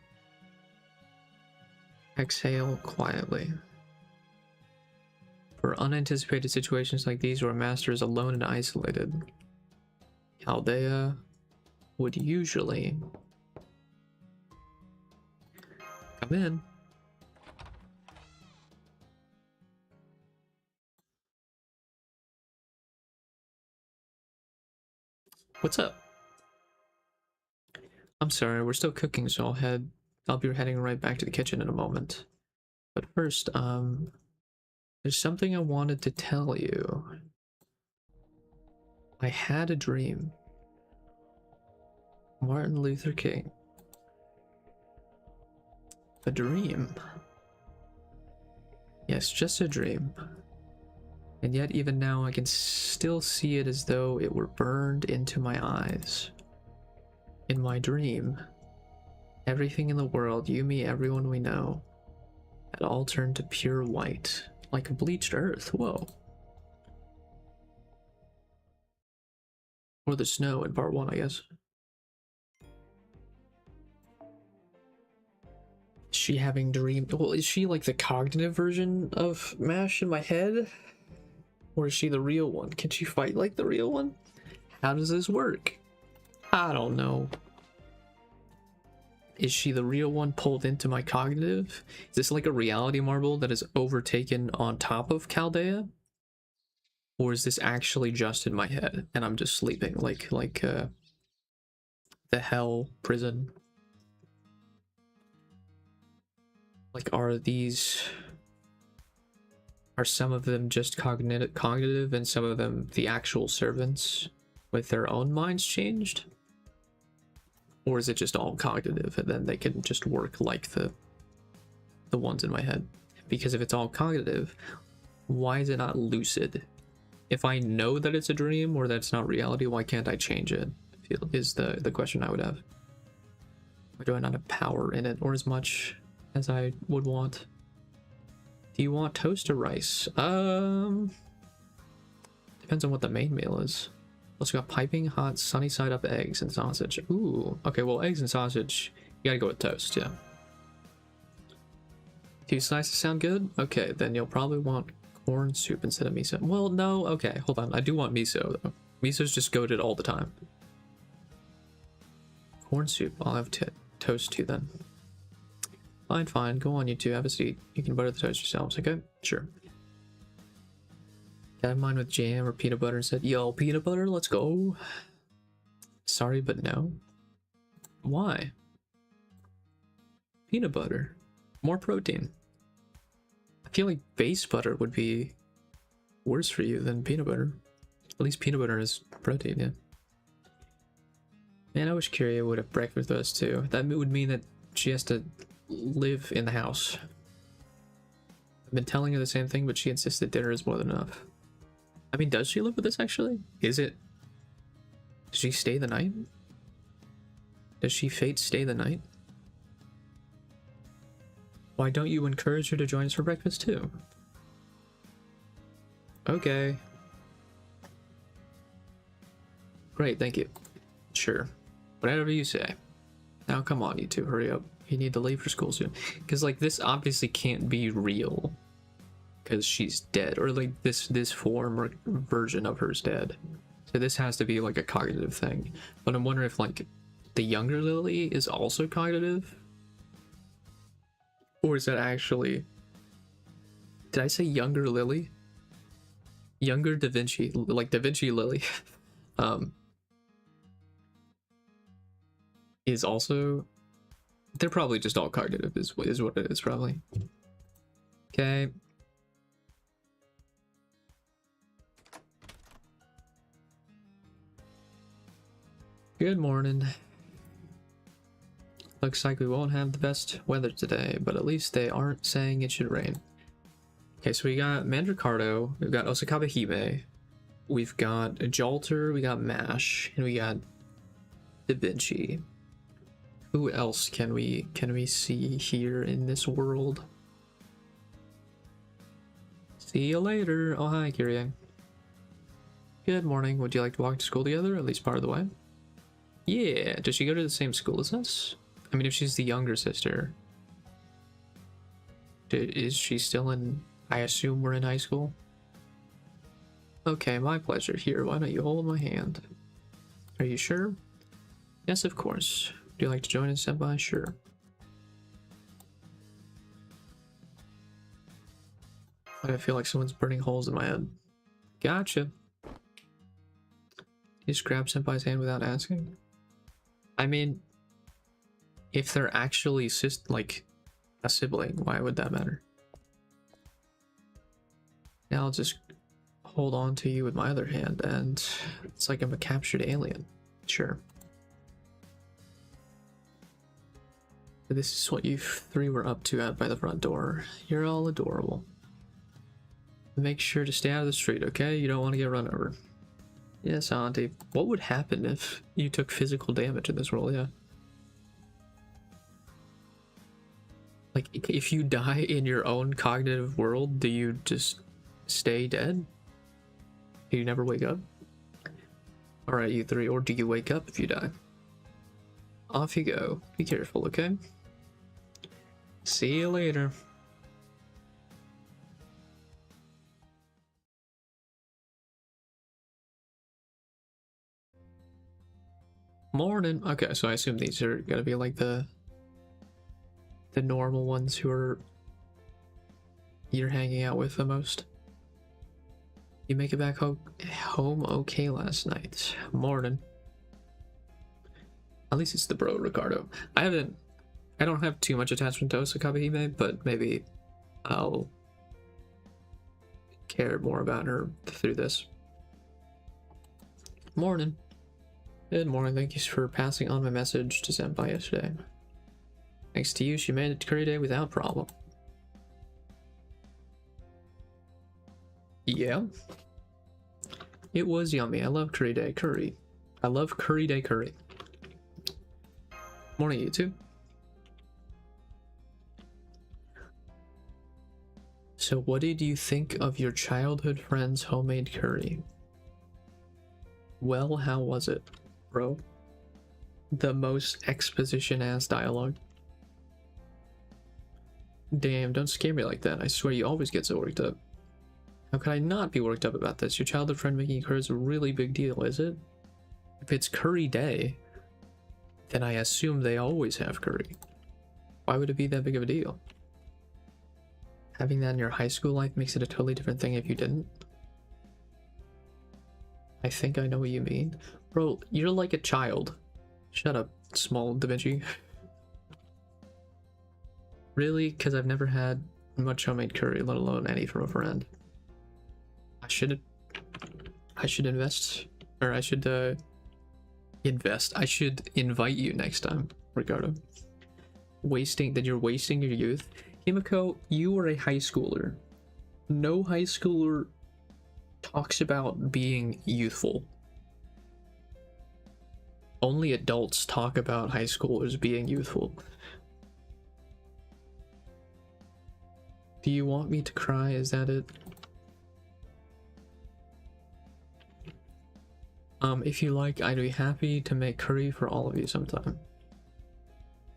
A: Exhale quietly. For unanticipated situations like these where a master is alone and isolated, Chaldea would usually come in. What's up? I'm sorry, we're still cooking, so I'll be heading right back to the kitchen in a moment. But first, there's something I wanted to tell you. I had a dream. Martin Luther King. A dream? Yes, just a dream. And yet even now I can still see it as though it were burned into my eyes. In my dream, everything in the world, you, me, everyone we know, had all turned to pure white, like a bleached earth. Whoa. Or the snow in part 1, I guess. Is she having dreamed? Well, is she like the cognitive version of MASH in my head? Or is she the real one? Can she fight like the real one? How does this work? I don't know. Is she the real one pulled into my cognitive? Is this like a reality marble that is overtaken on top of Chaldea? Or is this actually just in my head and I'm just sleeping like the hell prison? Like, are some of them just cognitive and some of them the actual servants with their own minds changed? Or is it just all cognitive and then they can just work like the ones in my head? Because if it's all cognitive, why is it not lucid? If I know that it's a dream or that it's not reality, why can't I change it? Is the question I would have. Or do I not have power in it or as much as I would want? Do you want toast or rice? Depends on what the main meal is. Also got piping hot sunny side up eggs and sausage. Ooh, okay, well, eggs and sausage, you gotta go with toast, yeah. 2 slices sound good? Okay, then you'll probably want corn soup instead of miso. Well, no, okay, hold on. I do want miso, though. Miso's just goated all the time. Corn soup. I'll have toast too then. Fine, fine. Go on, you two. Have a seat. You can butter the toast yourselves, okay? Sure. Got mine with jam or peanut butter instead. Yo, peanut butter, let's go. Sorry, but no. Why? Peanut butter. More protein. I feel like base butter would be worse for you than peanut butter. At least peanut butter is protein, yeah. Man, I wish Kyria would have breakfast with us too. That would mean that she has to live in the house. I've been telling her the same thing, but she insists that dinner is more than enough. I mean, does she live with us actually? Is it? Does she stay the night? Does she fate stay the night? Why don't you encourage her to join us for breakfast too? Okay. Great, thank you. Sure. Whatever you say. Now come on, you two, hurry up. You need to leave for school soon. Because, like, this obviously can't be real. Because she's dead. Or, like, this form or version of her's dead. So this has to be, like, a cognitive thing. But I'm wondering if, like, the younger Lily is also cognitive? Or is that actually... Did I say younger Lily? Younger Da Vinci. Like, Da Vinci Lily. Is also... They're probably just all cognitive is what it is, probably. Okay. Good morning. Looks like we won't have the best weather today, but at least they aren't saying it should rain. Okay, so we got Mandricardo, we've got Osakabe Hime, we've got Jolter, we got Mash, and we got Da Vinci. Who else can we see here in this world? See you later. Oh, hi, Kyrie. Good morning. Would you like to walk to school together, at least part of the way? Yeah. Does she go to the same school as us? I mean, if she's the younger sister, is she still in... I assume we're in high school? Okay, my pleasure. Here, why don't you hold my hand? Are you sure? Yes, of course. Would you like to join us, Senpai? Sure. I feel like someone's burning holes in my head. Gotcha. You just grab Senpai's hand without asking? I mean, if they're actually like a sibling, why would that matter? Now I'll just hold on to you with my other hand, and it's like I'm a captured alien. Sure. This is what you three were up to out by the front door. You're all adorable. Make sure to stay out of the street, okay? You don't want to get run over. Yes, Auntie. What would happen if you took physical damage in this world? Yeah. Like, if you die in your own cognitive world, do you just stay dead? Do you never wake up? Alright, you three. Or do you wake up if you die? Off you go. Be careful, okay? See you later. Morning. Okay, so I assume these are gonna be like the normal ones who are you're hanging out with the most. You make it back home okay last night. Morning. At least it's the bro Ricardo. I don't have too much attachment to Osakabe Hime, but maybe I'll care more about her through this. Morning. Good morning. Thank you for passing on my message to Senpai yesterday. Thanks to you, she made it to curry day without problem. Yeah. It was yummy. I love curry day curry. I love curry day curry. Morning, you two. So what did you think of your childhood friend's homemade curry? Well, how was it, bro? The most exposition-ass dialogue. Damn, don't scare me like that. I swear you always get so worked up. How could I not be worked up about this? Your childhood friend making curry is a really big deal, is it? If it's curry day, then I assume they always have curry. Why would it be that big of a deal? Having that in your high school life makes it a totally different thing if you didn't. I think I know what you mean. Bro, you're like a child. Shut up, small Da Vinci. Really? Because I've never had much homemade curry, let alone any from a friend. I should invest, or I should invest. I should invite you next time, Ricardo. You're wasting your youth. Himiko, you are a high schooler. No high schooler talks about being youthful. Only adults talk about high schoolers being youthful. Do you want me to cry? Is that it? If you like, I'd be happy to make curry for all of you sometime.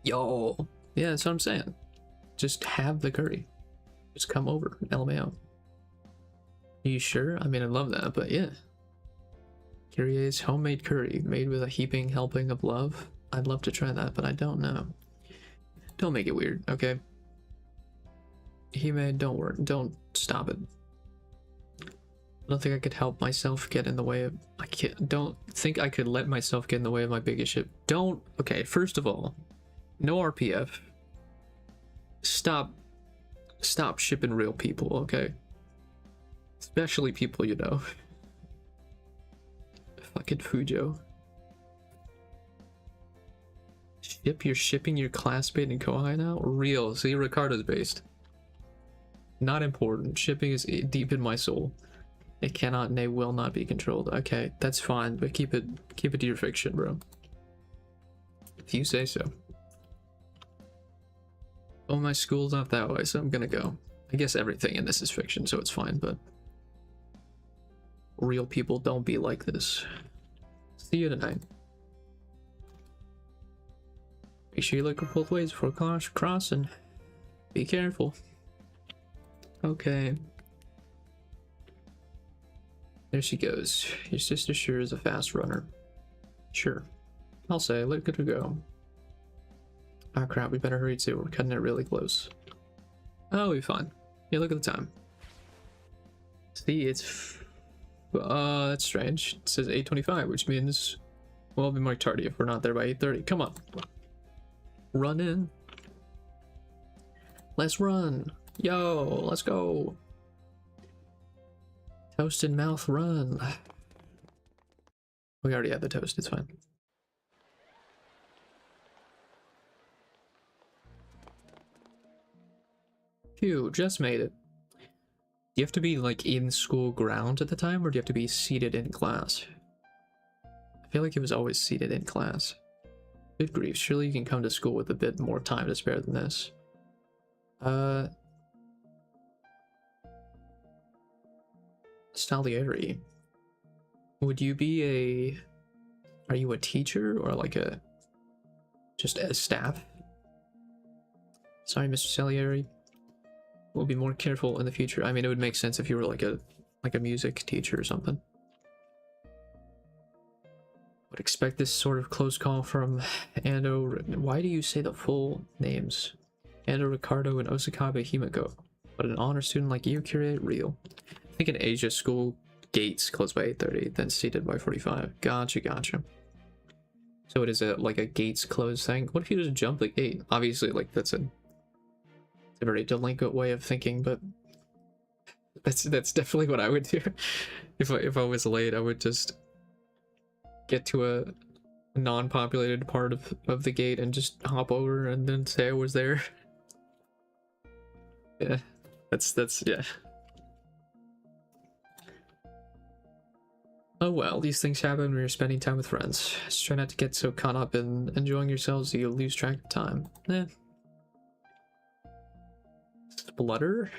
A: Yo, yeah, that's what I'm saying. Just have the curry. Just come over, LMAO. Are you sure? I mean, I love that, but yeah. Kyrie's homemade curry made with a heaping helping of love. I'd love to try that, but I don't know. Don't make it weird, okay? Hime, don't worry. Don't stop it. I don't think I could help myself get in the way of... don't think I could let myself get in the way of my biggest ship. Don't... Okay, first of all, no RPF. Stop shipping real people, okay? Especially people you know. Fucking Fujo. You're shipping your classmate in Kohai now? Real. See, Ricardo's based. Not important. Shipping is deep in my soul. It cannot and they will not be controlled. Okay, that's fine, but keep it to your fiction, bro. If you say so. Oh, my school's not that way, so I'm gonna go. I guess everything in this is fiction, so it's fine, but real people don't be like this. See you tonight. Make sure you look both ways before crossing. Be careful. Okay. There she goes. Your sister sure is a fast runner. Sure. I'll say, look at her go. Oh crap, we better hurry too. We're cutting it really close. Oh, we'll be fine. Yeah, look at the time. See, it's... that's strange. It says 8:25, which means we'll be marked tardy if we're not there by 8:30. Come on. Run in. Let's run. Yo, let's go. Toasted mouth run. We already have the toast, it's fine. Phew, just made it. Do you have to be like in school grounds at the time, or do you have to be seated in class? I feel like it was always seated in class. Good grief, surely you can come to school with a bit more time to spare than this. Salieri. Would you be a... Are you a teacher or like a... just a staff? Sorry, Mr. Salieri. We'll be more careful in the future. I mean, it would make sense if you were like a music teacher or something. Would expect this sort of close call from Ando. Why do you say the full names? Ando, Ricardo, and Osakabe Himiko. But an honor student like you, curate real. I think in Asia, school gates close by 8:30, then seated by 45. Gotcha, gotcha. So it is like a gates closed thing. What if you just jump the gate? Obviously, like that's a very delinquent way of thinking, but that's definitely what I would do. If I was late, I would just get to a non-populated part of the gate and just hop over and then say I was there. Yeah, that's yeah. Oh well, these things happen when you're spending time with friends. Just try not to get so caught up in enjoying yourselves that you lose track of time. Eh. Splutter?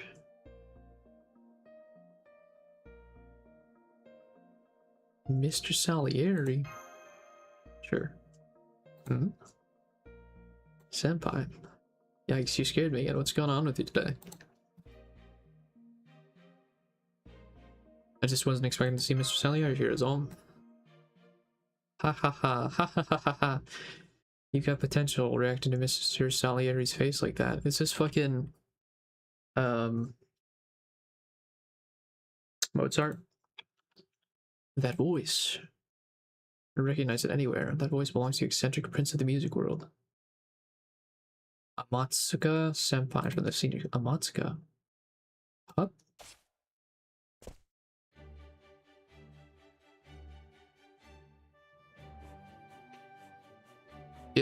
A: Mr. Salieri? Sure. Hmm? Senpai. Yikes, you scared me again. What's going on with you today? I just wasn't expecting to see Mr. Salieri here, is all. Ha ha ha ha ha ha ha. You got potential reacting to Mr. Salieri's face like that. It's just fucking Mozart. That voice. I recognize it anywhere. That voice belongs to the eccentric prince of the music world. Amatsuka Senpai from the senior. Amatsuka? Huh?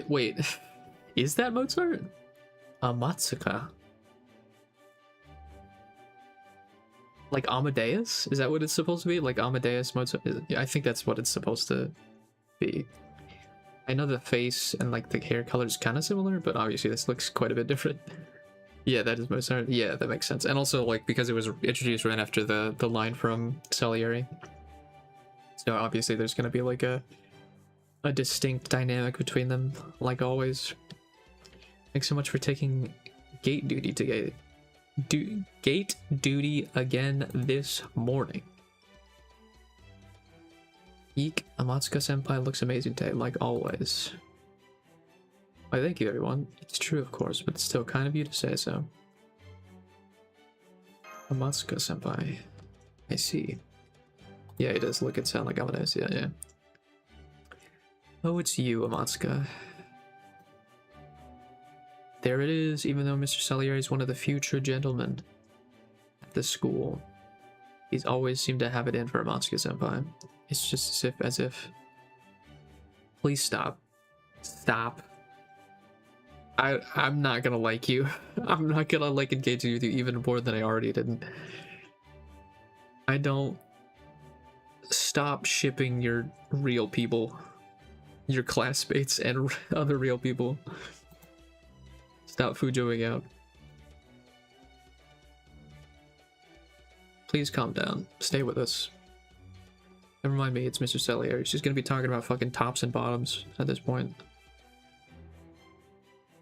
A: Wait, is that Mozart? Amatsuka? Like Amadeus? Is that what it's supposed to be? Like Amadeus Mozart? I think that's what it's supposed to be. I know the face and like the hair color is kind of similar, but obviously this looks quite a bit different. Yeah, that is Mozart. Yeah, that makes sense. And also like because it was introduced right after the line from Salieri. So obviously there's gonna be like a distinct dynamic between them, like always. Thanks so much for taking gate duty today. Gate duty again this morning. Eek, Amatsuka Senpai looks amazing today, like always. Why, thank you everyone. It's true of course, but it's still kind of you to say so. Amatsuka Senpai. I see. Yeah, it does look and sound like Amadeus, yeah. Oh, it's you, Amatsuka. There it is, even though Mr. Salieri is one of the future gentlemen at the school. He's always seemed to have it in for Amatsuka Senpai. It's just as if... Please stop. Stop. I'm not gonna like you. I'm not gonna like engaging with you even more than I already did. I don't... Stop shipping your real people. Your classmates and other real people. Stop fujoing out. Please calm down. Stay with us. Never mind me, it's Mr. Salieri. She's gonna be talking about fucking tops and bottoms at this point.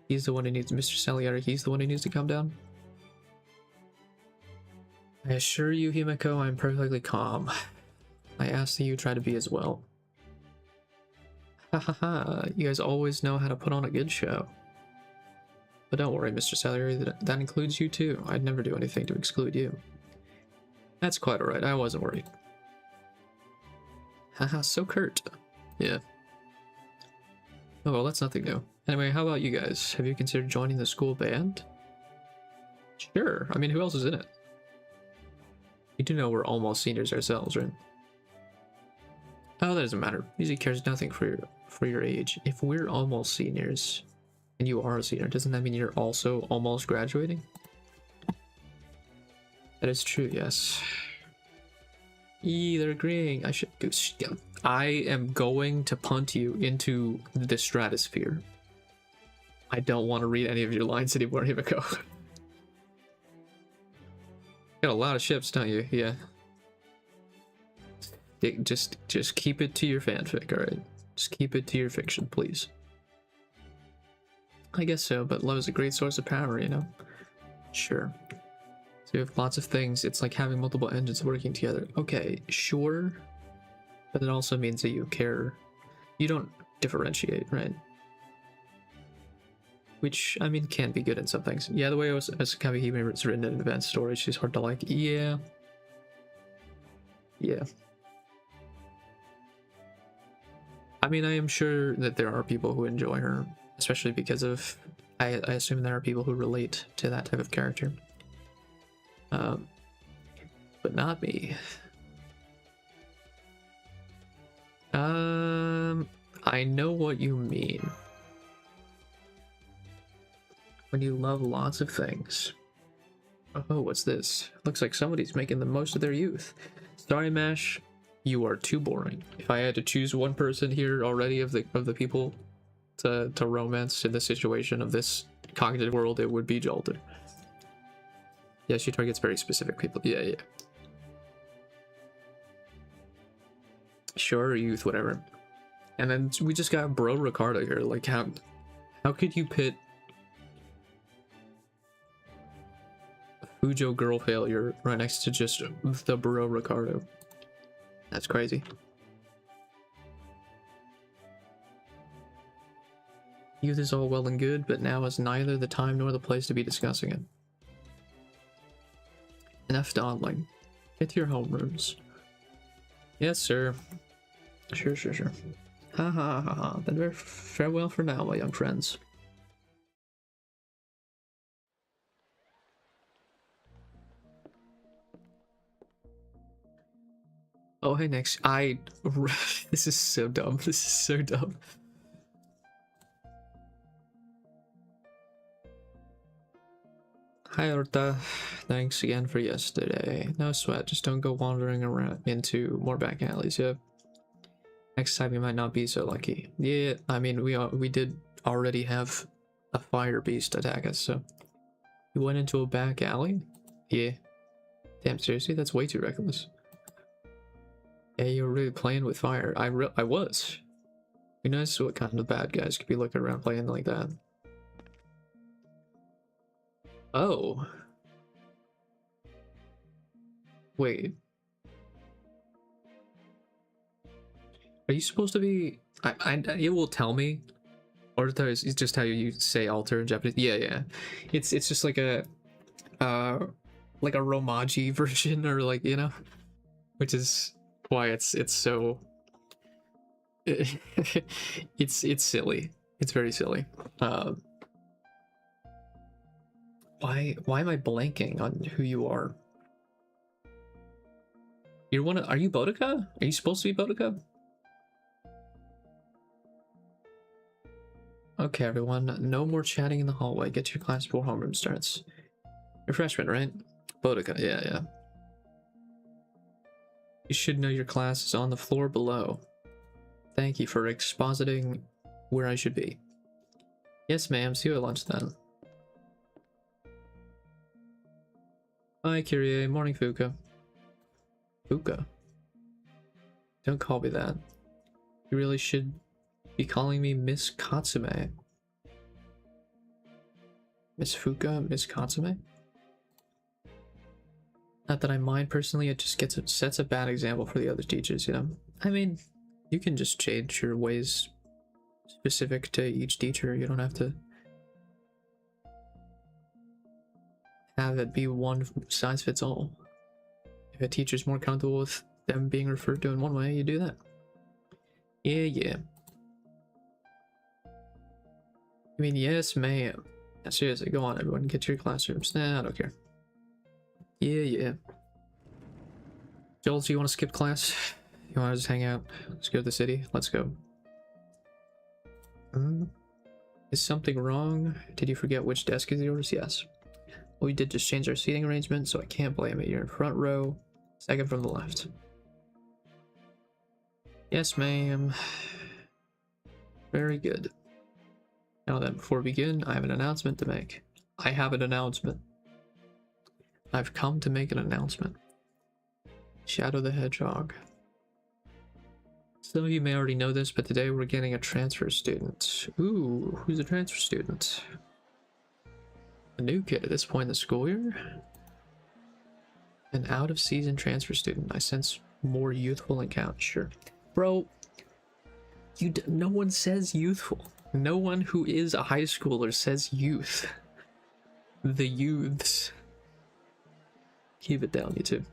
A: He's the one who needs Mr. Salieri. He's the one who needs to calm down. I assure you, Himeko, I'm perfectly calm. I ask that you try to be as well. Ha ha ha, you guys always know how to put on a good show. But don't worry, Mr. Salieri, that includes you too. I'd never do anything to exclude you. That's quite alright, I wasn't worried. Haha, so curt. Yeah. Oh well, that's nothing new. Anyway, how about you guys? Have you considered joining the school band? Sure, I mean, who else is in it? You do know we're almost seniors ourselves, right? Oh, that doesn't matter. Music cares nothing for your age. If we're almost seniors, and you are a senior, doesn't that mean you're also almost graduating? That is true, yes. They're agreeing. I am going to punt you into the stratosphere. I don't want to read any of your lines anymore, Himiko. Got a lot of ships, don't you? Yeah. Just keep it to your fanfic, alright? Just keep it to your fiction, please. I guess so, but love is a great source of power, you know? Sure. So you have lots of things. It's like having multiple engines working together. Okay, sure. But it also means that you care. You don't differentiate, right? Which, I mean, can be good in some things. Yeah, the way as Kawahime is written in advanced storage is hard to like. Yeah. Yeah. I mean, I am sure that there are people who enjoy her, especially because of... I assume there are people who relate to that type of character. But not me. I know what you mean. When you love lots of things. Oh, what's this? Looks like somebody's making the most of their youth. Sorry, Mash, you are too boring. If I had to choose one person here already of the people to romance in the situation of this cognitive world, it would be Jalter. Yeah, she targets very specific people. Yeah. Sure, youth, whatever. And then we just got Bro Ricardo here. Like, how could you pit Fujo girl failure right next to just the Bro Ricardo? That's crazy. Youth is all well and good, but now is neither the time nor the place to be discussing it. Enough dawdling. Get to your homerooms. Yes, sir. Sure. Ha ha ha ha. Then farewell for now, my young friends. Oh, hey, next. This is so dumb. This is so dumb. Hi, Orta. Thanks again for yesterday. No sweat. Just don't go wandering around into more back alleys, yeah? Next time you might not be so lucky. Yeah, I mean, we did already have a fire beast attack us, so... You went into a back alley? Yeah. Damn, seriously? That's way too reckless. Yeah, you were really playing with fire. I was. Who knows what kind of bad guys could be looking around playing like that. Oh. Wait. Are you supposed to be... it will tell me. Or it's just how you say alter in Japanese. Yeah. It's just like a... like a Romaji version, or like, you know? Which is why it's so... it's silly. It's very silly. Why am I blanking on who you are? You're one of... Are you Boudica? Are you supposed to be Boudica? Okay, everyone. No more chatting in the hallway. Get to your class before homeroom starts. You're freshman, right? Boudica, yeah. You should know your class is on the floor below. Thank you for expositing where I should be. Yes, ma'am. See you at lunch then. Hi, Kyrie. Morning, Fuka. Fuka? Don't call me that. You really should be calling me Miss Katsume. Miss Fuka? Miss Katsume? Not that I mind personally, it just sets a bad example for the other teachers, you know? I mean, you can just change your ways specific to each teacher. You don't have to have it be one size fits all. If a teacher's more comfortable with them being referred to in one way, you do that. Yeah. I mean, yes, ma'am. Yeah, seriously, go on, everyone. Get to your classrooms. Nah, I don't care. Yeah. Joel, do you want to skip class? You want to just hang out? Let's go to the city. Let's go. Is something wrong? Did you forget which desk is yours? Yes. Well, we did just change our seating arrangement, so I can't blame it. You're in front row, second from the left. Yes, ma'am. Very good. Now then, before we begin, I have an announcement to make. I have an announcement. I've come to make an announcement. Shadow the Hedgehog. Some of you may already know this, but today we're getting a transfer student. Ooh, who's a transfer student? A new kid at this point in the school year? An out-of-season transfer student. I sense more youthful and count. Sure. Bro, no one says youthful. No one who is a high schooler says youth. The youths. Keep it down, you two.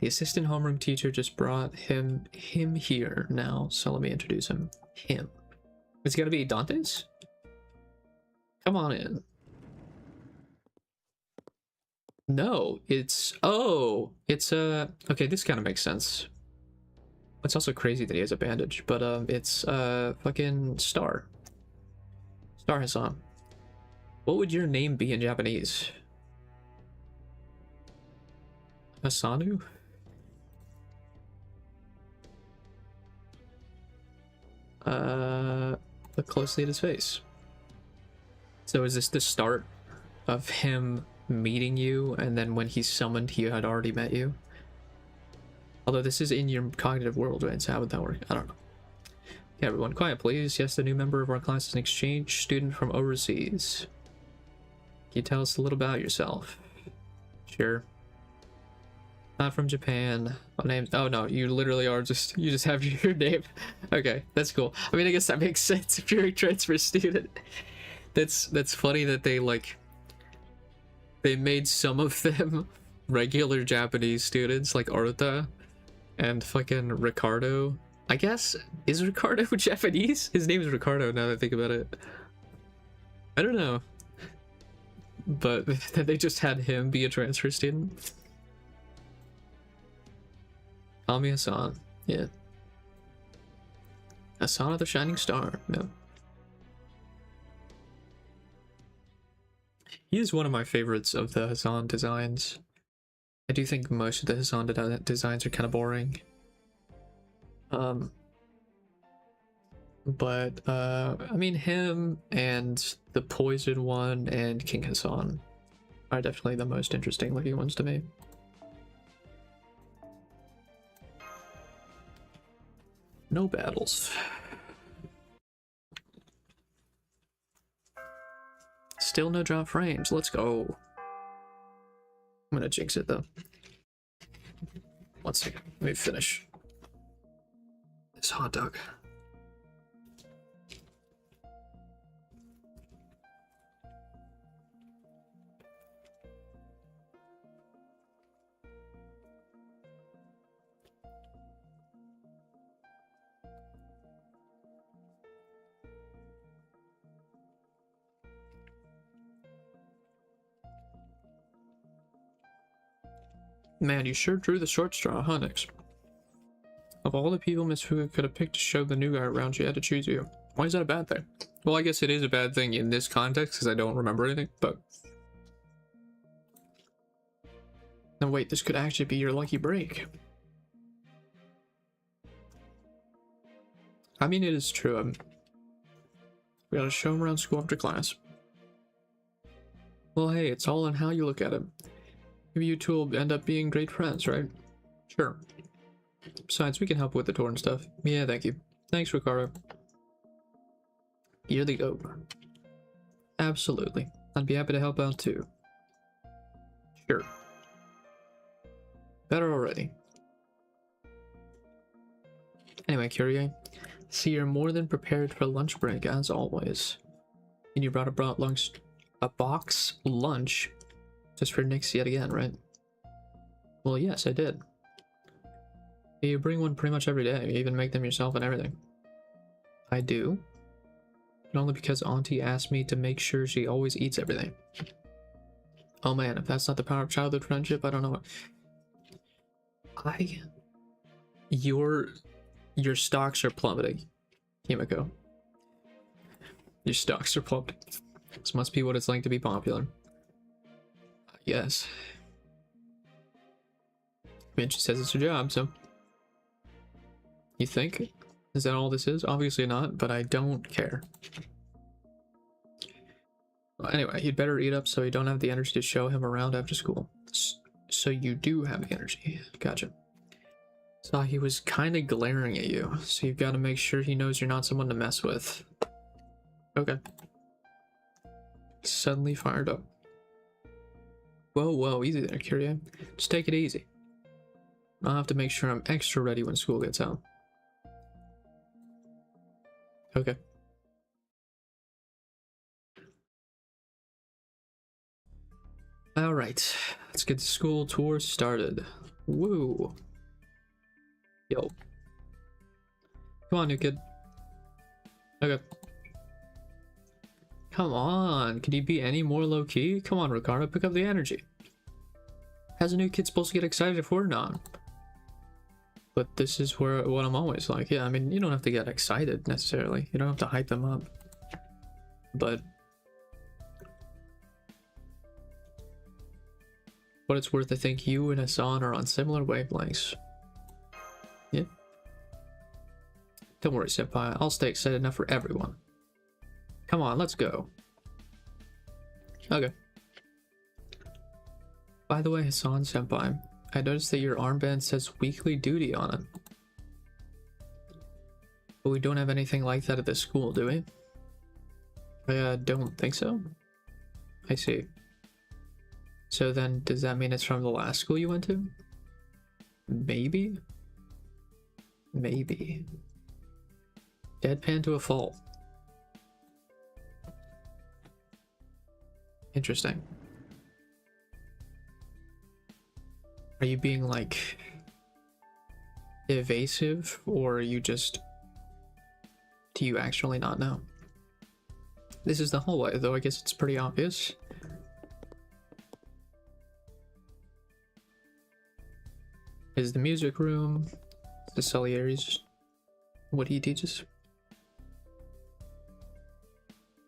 A: The assistant homeroom teacher just brought him here now, so let me introduce him. Him. It's gotta be Dante's? Come on in. No, it's... Oh! It's, okay, this kind of makes sense. It's also crazy that he has a bandage, but, it's, fucking Star. Star Hassan. What would your name be in Japanese? Asanu? Look closely at his face. So is this the start of him meeting you, and then when he's summoned, he had already met you? Although this is in your cognitive world, right? So how would that work? I don't know. Okay, everyone, quiet please. Yes, the new member of our class is an exchange student from overseas. Can you tell us a little about yourself? Sure. Not from Japan. My name's... Oh no, you literally are just... You just have your name. Okay, that's cool. I mean, I guess that makes sense if you're a transfer student. That's funny that they, like... They made some of them regular Japanese students, like Arta and fucking Ricardo. I guess... Is Ricardo Japanese? His name is Ricardo, now that I think about it. I don't know. But then they just had him be a transfer student. Call me Hassan. Yeah. Hassan of the Shining Star. No. He is one of my favorites of the Hassan designs. I do think most of the Hassan designs are kind of boring. But I mean, him and the Poison one and King Hassan are definitely the most interesting looking ones to me. No battles. Still no drop frames. Let's go. I'm gonna jinx it though. One second. Let me finish this hot dog. Man, you sure drew the short straw, huh, Nix? Of all the people Miss Fuga could have picked to show the new guy around, she had to choose you. Why is that a bad thing? Well, I guess it is a bad thing in this context, because I don't remember anything, but... No, wait, this could actually be your lucky break. I mean, it is true. We gotta show him around school after class. Well, hey, it's all on how you look at him. Maybe you two will end up being great friends, right? Sure. Besides, we can help with the tour and stuff. Yeah, thank you. Thanks, Ricardo. You're the GOAT. Absolutely. I'd be happy to help out too. Sure. Better already. Anyway, Kyrie, see, you're more than prepared for lunch break, as always. And you brought a box lunch just for Nix yet again, right? Well, yes, I did. You bring one pretty much every day. You even make them yourself and everything. I do. But only because Auntie asked me to make sure she always eats everything. Oh man, if that's not the power of childhood friendship, I don't know what. Your stocks are plummeting, Himiko. Your stocks are plummeting. This must be what it's like to be popular. Yes. I mean, she says it's her job, so... You think? Is that all this is? Obviously not, but I don't care. Well, anyway, you'd better eat up so you don't have the energy to show him around after school. So you do have the energy. Gotcha. So he was kind of glaring at you, so you've got to make sure he knows you're not someone to mess with. Okay. Suddenly fired up. Whoa, easy there, Kyrie. Just take it easy. I'll have to make sure I'm extra ready when school gets out. Okay. Alright, let's get the school tour started. Woo! Yo. Come on, new kid. Okay. Come on, can you be any more low-key? Come on, Ricardo, pick up the energy. How's a new kid supposed to get excited for it? Not? But this is what I'm always like. Yeah, I mean, you don't have to get excited necessarily. You don't have to hype them up. But what it's worth, I think you and Hassan are on similar wavelengths. Yeah. Don't worry, Senpai. I'll stay excited enough for everyone. Come on, let's go. Okay. By the way, Hassan Senpai, I noticed that your armband says weekly duty on it. But we don't have anything like that at this school, do we? I don't think so. I see. So then, does that mean it's from the last school you went to? Maybe? Maybe. Deadpan to a fault. Interesting. Are you being like evasive, or are you just, do you actually not know? This is the hallway, though I guess it's pretty obvious. Is the music room, the Salieri's, what he teaches.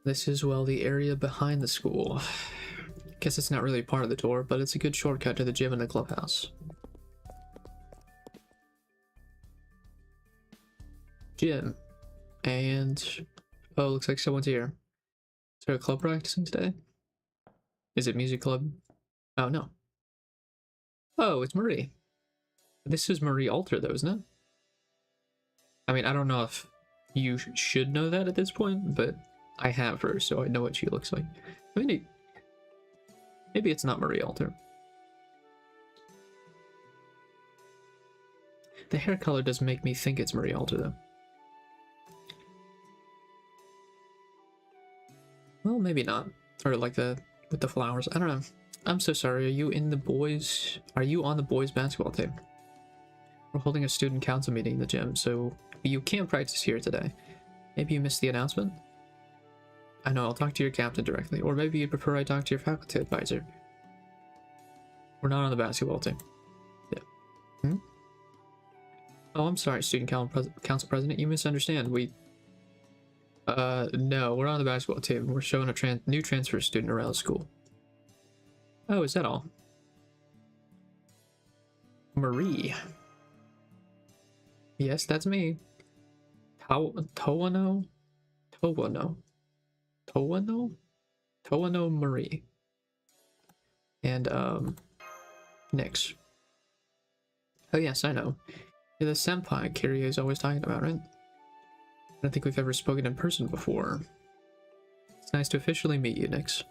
A: This is, well, the area behind the school. Guess it's not really part of the tour, but it's a good shortcut to the gym and the clubhouse. Gym. And, oh, looks like someone's here. Is there a club practicing today? Is it music club? Oh, no. Oh, it's Marie. This is Marie Alter, though, isn't it? I mean, I don't know if you should know that at this point, but I have her, so I know what she looks like. I mean, maybe it's not Marie Alter. The hair color doesn't make me think it's Marie Alter, though. Well, maybe not. Or like with the flowers. I don't know. I'm so sorry. Are you in the boys? Are you on the boys basketball team? We're holding a student council meeting in the gym, so you can't practice here today. Maybe you missed the announcement? I know, I'll talk to your captain directly. Or maybe you'd prefer I talk to your faculty advisor. We're not on the basketball team. Yeah. Hmm? Oh, I'm sorry, student council president. You misunderstand. No, we're on the basketball team. We're showing a new transfer student around the school. Oh, is that all? Marie. Yes, that's me. Towano Marie. And, Nyx. Oh, yes, I know. You're the senpai Kiryu is always talking about, right? I don't think we've ever spoken in person before. It's nice to officially meet you, Nyx.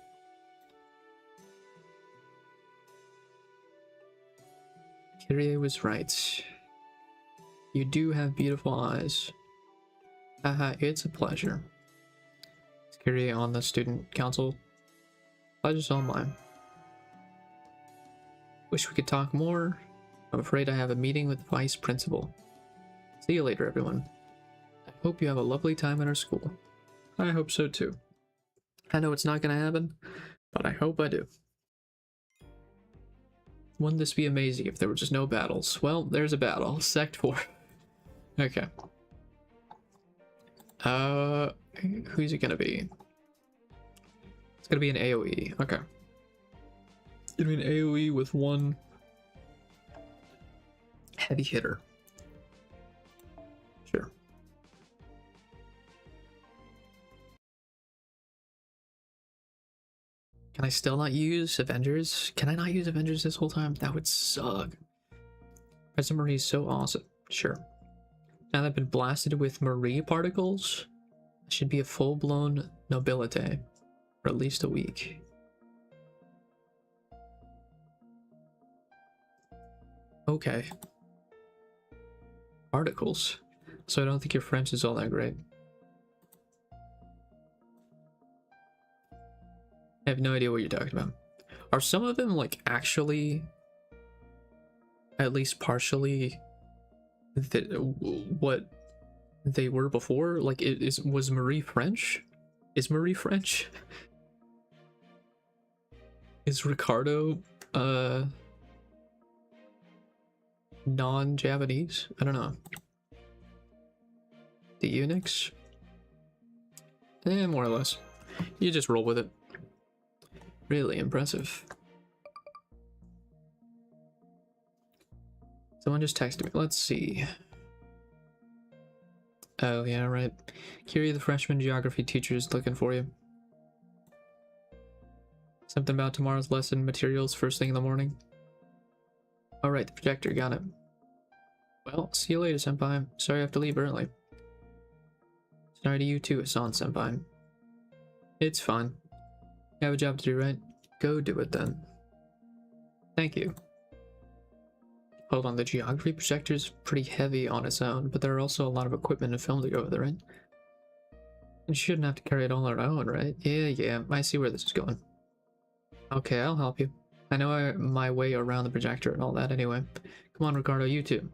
A: Kiryu was right. You do have beautiful eyes. Haha, it's a pleasure. Is Kiryu on the student council? Pleasure's all mine. Wish we could talk more. I'm afraid I have a meeting with the vice principal. See you later, everyone. I hope you have a lovely time in our school. I hope so too. I know it's not gonna happen, but I hope I do. Wouldn't this be amazing if there were just no battles? Well, there's a battle. Sect 4. Okay. Who's it gonna be? It's gonna be an AoE. Okay. It's gonna be an AoE with one heavy hitter. Sure. Can I still not use Avengers? Can I not use Avengers this whole time? That would suck. President Marie's so awesome. Sure. Now that I've been blasted with Marie particles, I should be a full-blown nobility for at least a week. Okay. Particles. So I don't think your French is all that great. I have no idea what you're talking about. Are some of them like actually, at least partially, what they were before? Like, was Marie French? Is Marie French? Is Ricardo non-Japanese? I don't know. The Unix? More or less. You just roll with it. Really impressive. Someone just texted me. Let's see. Oh, yeah, right. Kiryu, the freshman geography teacher, is looking for you. Something about tomorrow's lesson materials first thing in the morning. All right, the projector, got it. Well, see you later, senpai. Sorry I have to leave early. Sorry to you too, Asan senpai. It's fine. You have a job to do, right? Go do it then. Thank you. Hold on, the geography projector is pretty heavy on its own, but there are also a lot of equipment and film to go with it, right? You shouldn't have to carry it all on our own, right? Yeah, I see where this is going. Okay, I'll help you. I know my way around the projector and all that anyway. Come on, Ricardo, you too.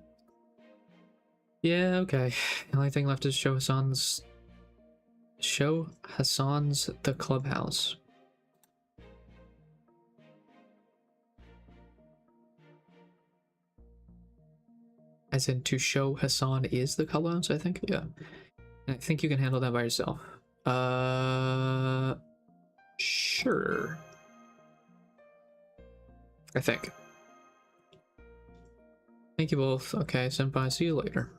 A: Yeah, okay. The only thing left is show Hassan's the clubhouse. As in to show Hassan is the clubhouse, I think? Yeah. I think you can handle that by yourself. Sure. I think. Thank you both. Okay, senpai, see you later.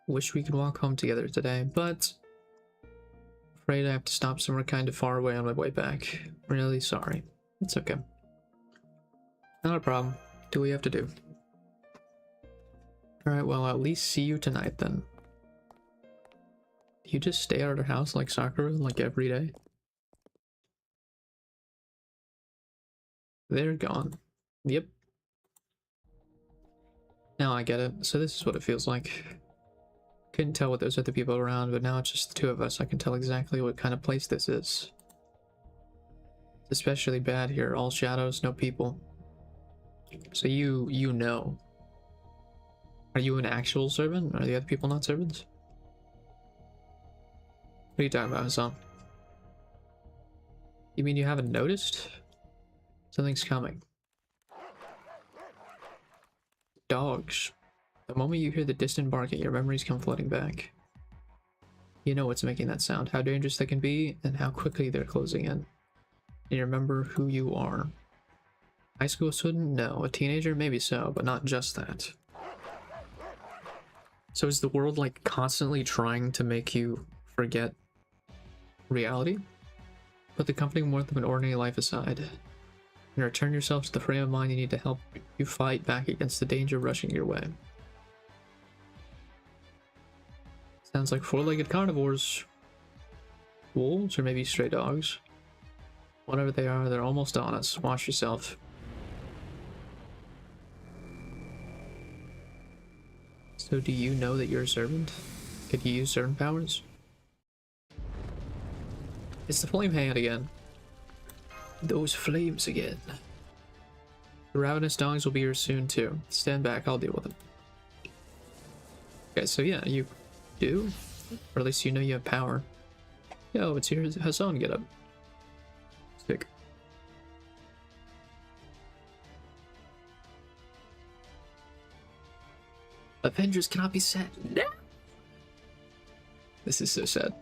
A: Wish we could walk home together today, but afraid I have to stop somewhere kind of far away on my way back. Really sorry. It's okay. Not a problem. Do what you have to do. Alright, well, I'll at least see you tonight then. You just stay at our house like Sakura, like every day? They're gone. Yep. Now I get it. So this is what it feels like. Couldn't tell what those other people around, but now it's just the two of us. I can tell exactly what kind of place this is. It's especially bad here. All shadows, no people. So you know. Are you an actual servant? Are the other people not servants? What are you talking about, Hassan? You mean you haven't noticed? Something's coming. Dogs. The moment you hear the distant barking, your memories come flooding back. You know what's making that sound, how dangerous they can be, and how quickly they're closing in. And you remember who you are. High school student? No. A teenager? Maybe so, but not just that. So is the world like constantly trying to make you forget reality? Put the comforting warmth of an ordinary life aside and return yourself to the frame of mind you need to help you fight back against the danger rushing your way. Sounds like four-legged carnivores. Wolves or maybe stray dogs. Whatever they are, they're almost on us. Watch yourself. So do you know that you're a servant? Could you use certain powers? It's the flame hand again. Those flames again. The ravenous dogs will be here soon too. Stand back, I'll deal with them. Okay, so yeah, you do? Or at least you know you have power. Yo, it's here. Hassan, get up. Sick. Avengers cannot be sad. No! This is so sad.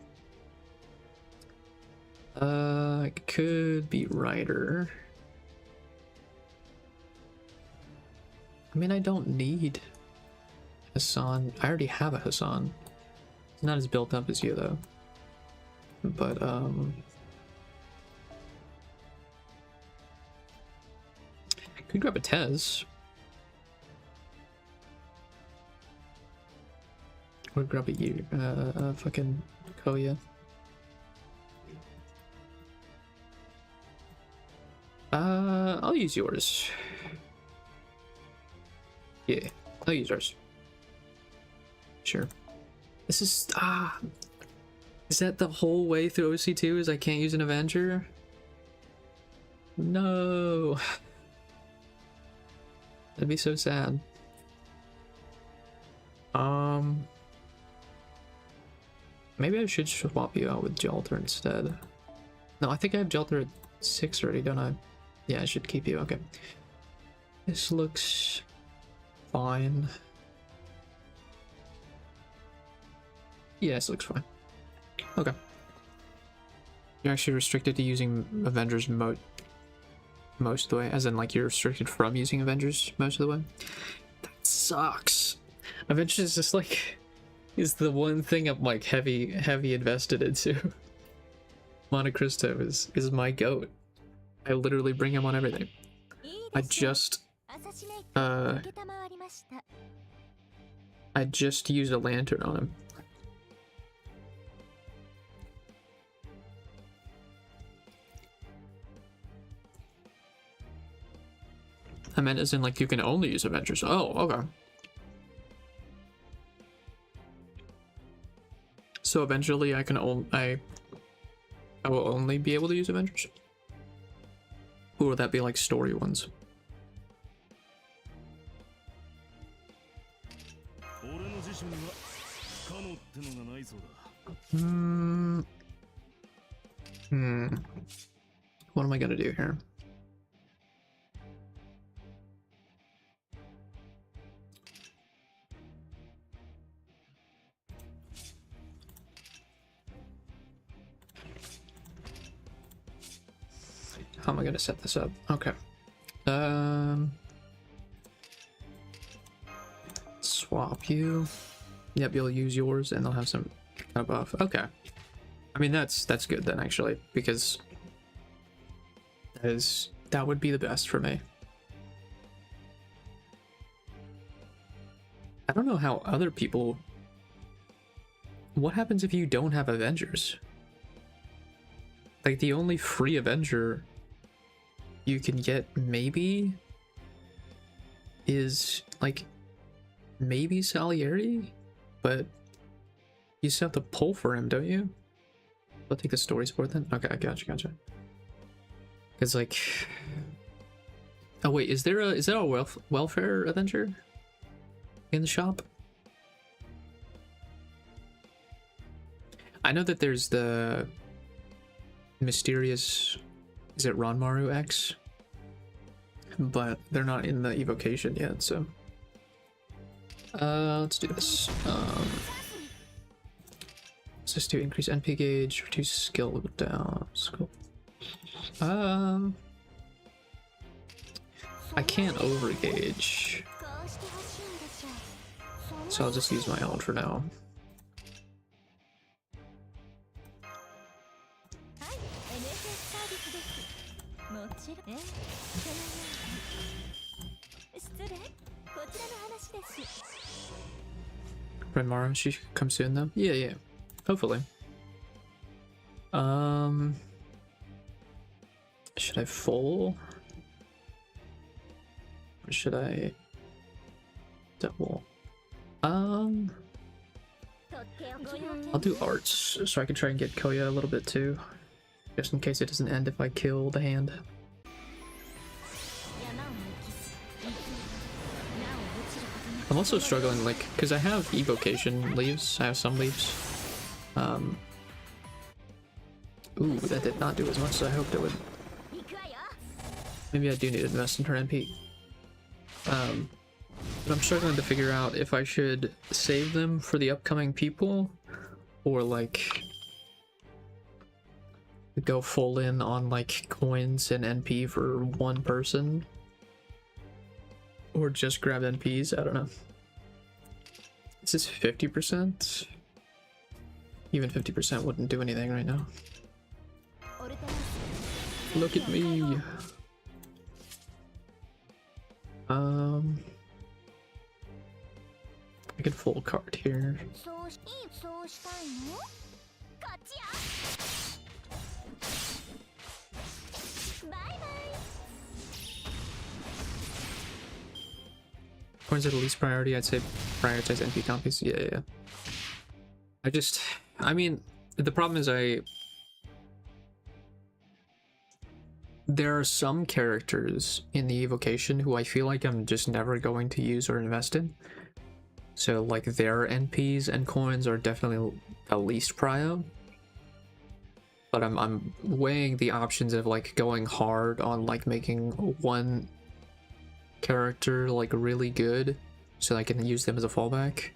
A: Could be Ryder. I mean, I don't need Hassan. I already have a Hassan. He's not as built up as you, though. But, could grab a Tez. Or grab a fucking Koya. I'll use yours. Yeah, I'll use ours. Sure. This is, is that the whole way through OC2 is I can't use an Avenger? No. That'd be so sad. Maybe I should swap you out with Jalter instead. No, I think I have Jalter at 6 already, don't I? Yeah, I should keep you. Okay. This looks fine. Yeah, this looks fine. Okay. You're actually restricted to using Avengers most of the way, as in like you're restricted from using Avengers most of the way. That sucks. Avengers is just like is the one thing I'm like heavy invested into. Monte Cristo is my goat. I literally bring him on everything. I just used a lantern on him. I meant as in like you can only use Avengers. Oh, okay. So eventually I will only be able to use Avengers? Or will that be like story ones? What am I gonna do here? How am I gonna set this up? Okay. Swap you. Yep, you'll use yours and they'll have some kind of buff. Okay. I mean that's good then actually, because that would be the best for me. I don't know how other people. What happens if you don't have Avengers? Like the only free Avenger you can get maybe is like maybe Salieri, but you still have to pull for him, don't you? I'll take the story support then. Okay, gotcha. It's like, oh wait, is there a welfare Avenger in the shop? I know that there's the mysterious, is it Ranmaru X? But they're not in the evocation yet, so let's do this. Let's just do increase NP gauge, reduce skill down. Cool. I can't overgauge, so I'll just use my own for now. Renmara, she should come soon though. Yeah. Hopefully. Should I full? Or should I double? I'll do arts so I can try and get Koya a little bit too. Just in case it doesn't end if I kill the hand. I'm also struggling, like, because I have evocation leaves. I have some leaves. Ooh, that did not do as much as I hoped it would. Maybe I do need to invest in her NP. But I'm struggling to figure out if I should save them for the upcoming people, or like go full in on like coins and NP for one person, or just grab NPs. I don't know. This is 50%. Even 50% wouldn't do anything right now. Look at me. I could full card here. Coins are the least priority. I'd say prioritize NP copies. Yeah. I mean, the problem is there are some characters in the evocation who I feel like I'm just never going to use or invest in. So like their NPs and coins are definitely the least prio. But I'm weighing the options of like going hard on like making one character like really good so I can use them as a fallback.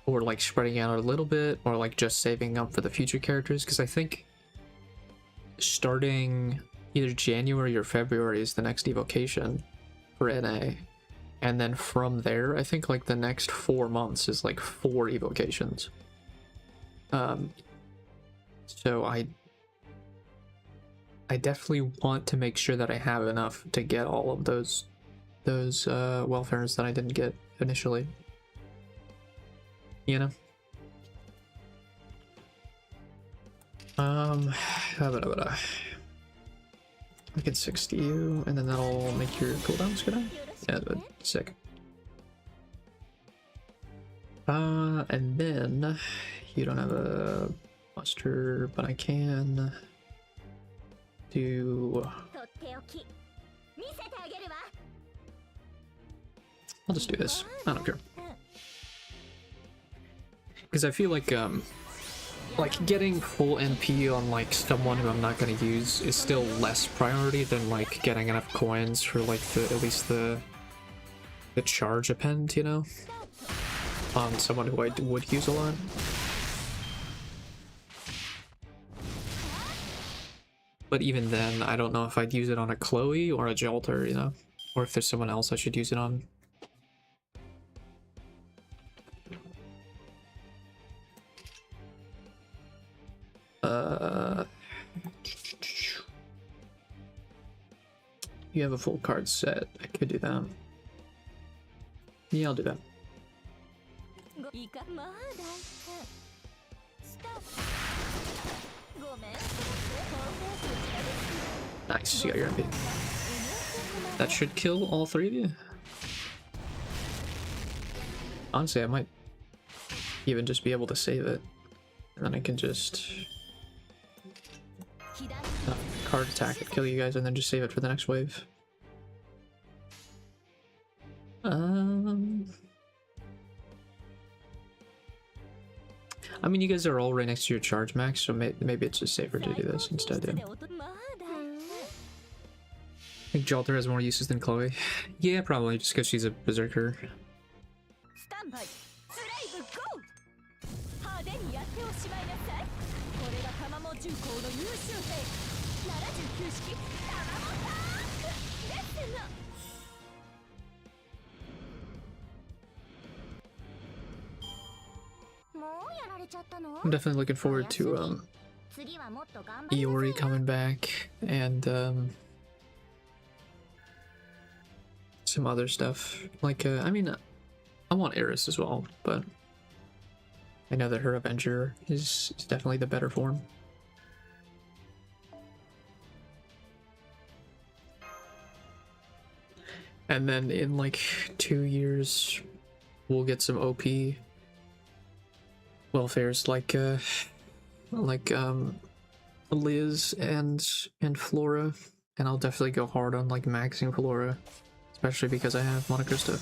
A: Or like spreading out a little bit, or like just saving up for the future characters, because I think starting either January or February is the next evocation for NA, and then from there I think like the next 4 months is like 4 evocations. So I definitely want to make sure that I have enough to get all of those welfares that I didn't get initially, you know. I can 60 you, and then that'll make your cooldowns go down. Yeah, but sick. And then you don't have a muster, but I can do. I'll just do this. I don't care, because I feel like getting full NP on like someone who I'm not gonna use is still less priority than like getting enough coins for like at least the charge append, you know, on someone who I would use a lot. But even then, I don't know if I'd use it on a Chloe or a Jolter, you know, or if there's someone else I should use it on. You have a full card set. I could do that. Yeah, I'll do that. Nice, you got your MP. That should kill all three of you. Honestly, I might even just be able to save it. And then I can just card attack it, kill you guys, and then just save it for the next wave. I mean, you guys are all right next to your charge max, so maybe it's just safer to do this instead. Yeah. I think Jolter has more uses than Chloe. Yeah, probably, just because she's a berserker. I'm definitely looking forward to Iori coming back and some other stuff. Like I mean, I want Eris as well, but I know that her Avenger is definitely the better form. And then in like 2 years, we'll get some OP welfares like Liz and Flora, and I'll definitely go hard on like maxing Flora, especially because I have Monte Cristo.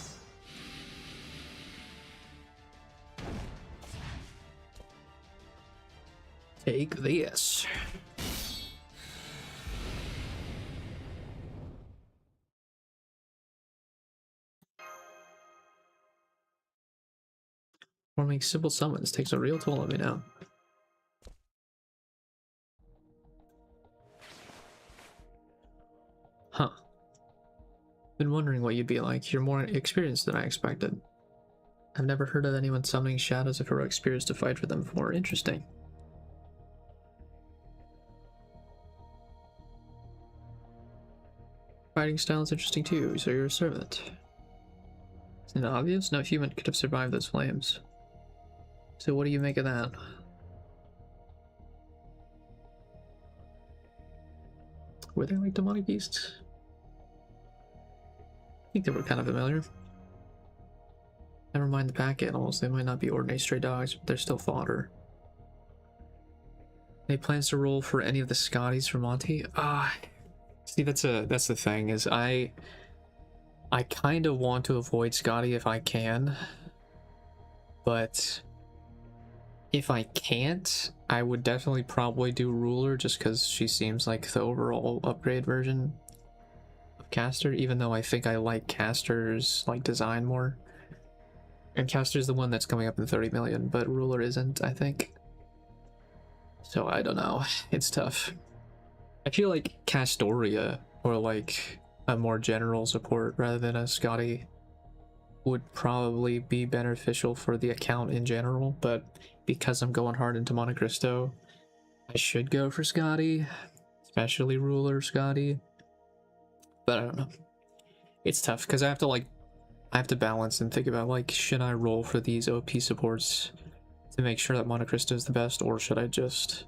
A: Take this. Forming simple summons takes a real toll on me now. Huh. Been wondering what you'd be like. You're more experienced than I expected. I've never heard of anyone summoning shadows of heroic spirits to fight for them before. Interesting. Fighting style is interesting too, so you're a servant. Isn't it obvious? No human could have survived those flames. So what do you make of that? Were they like demonic beasts? I think they were kind of familiar. Never mind the pack animals, they might not be ordinary stray dogs, but they're still fodder. Any plans to roll for any of the Scotties for Monty? See, that's the thing, is I kind of want to avoid Scotty if I can, but if I can't, I would definitely probably do Ruler, just because she seems like the overall upgrade version of Caster, even though I think I like Caster's like design more. And Caster's the one that's coming up in 30 million, but Ruler isn't, I think. So I don't know, it's tough. I feel like Castoria, or like a more general support rather than a Scotty, would probably be beneficial for the account in general, but because I'm going hard into Monte Cristo, I should go for Scotty, especially Ruler Scotty. But I don't know. It's tough because I have to balance and think about, like, should I roll for these OP supports to make sure that Monte Cristo is the best, or should I just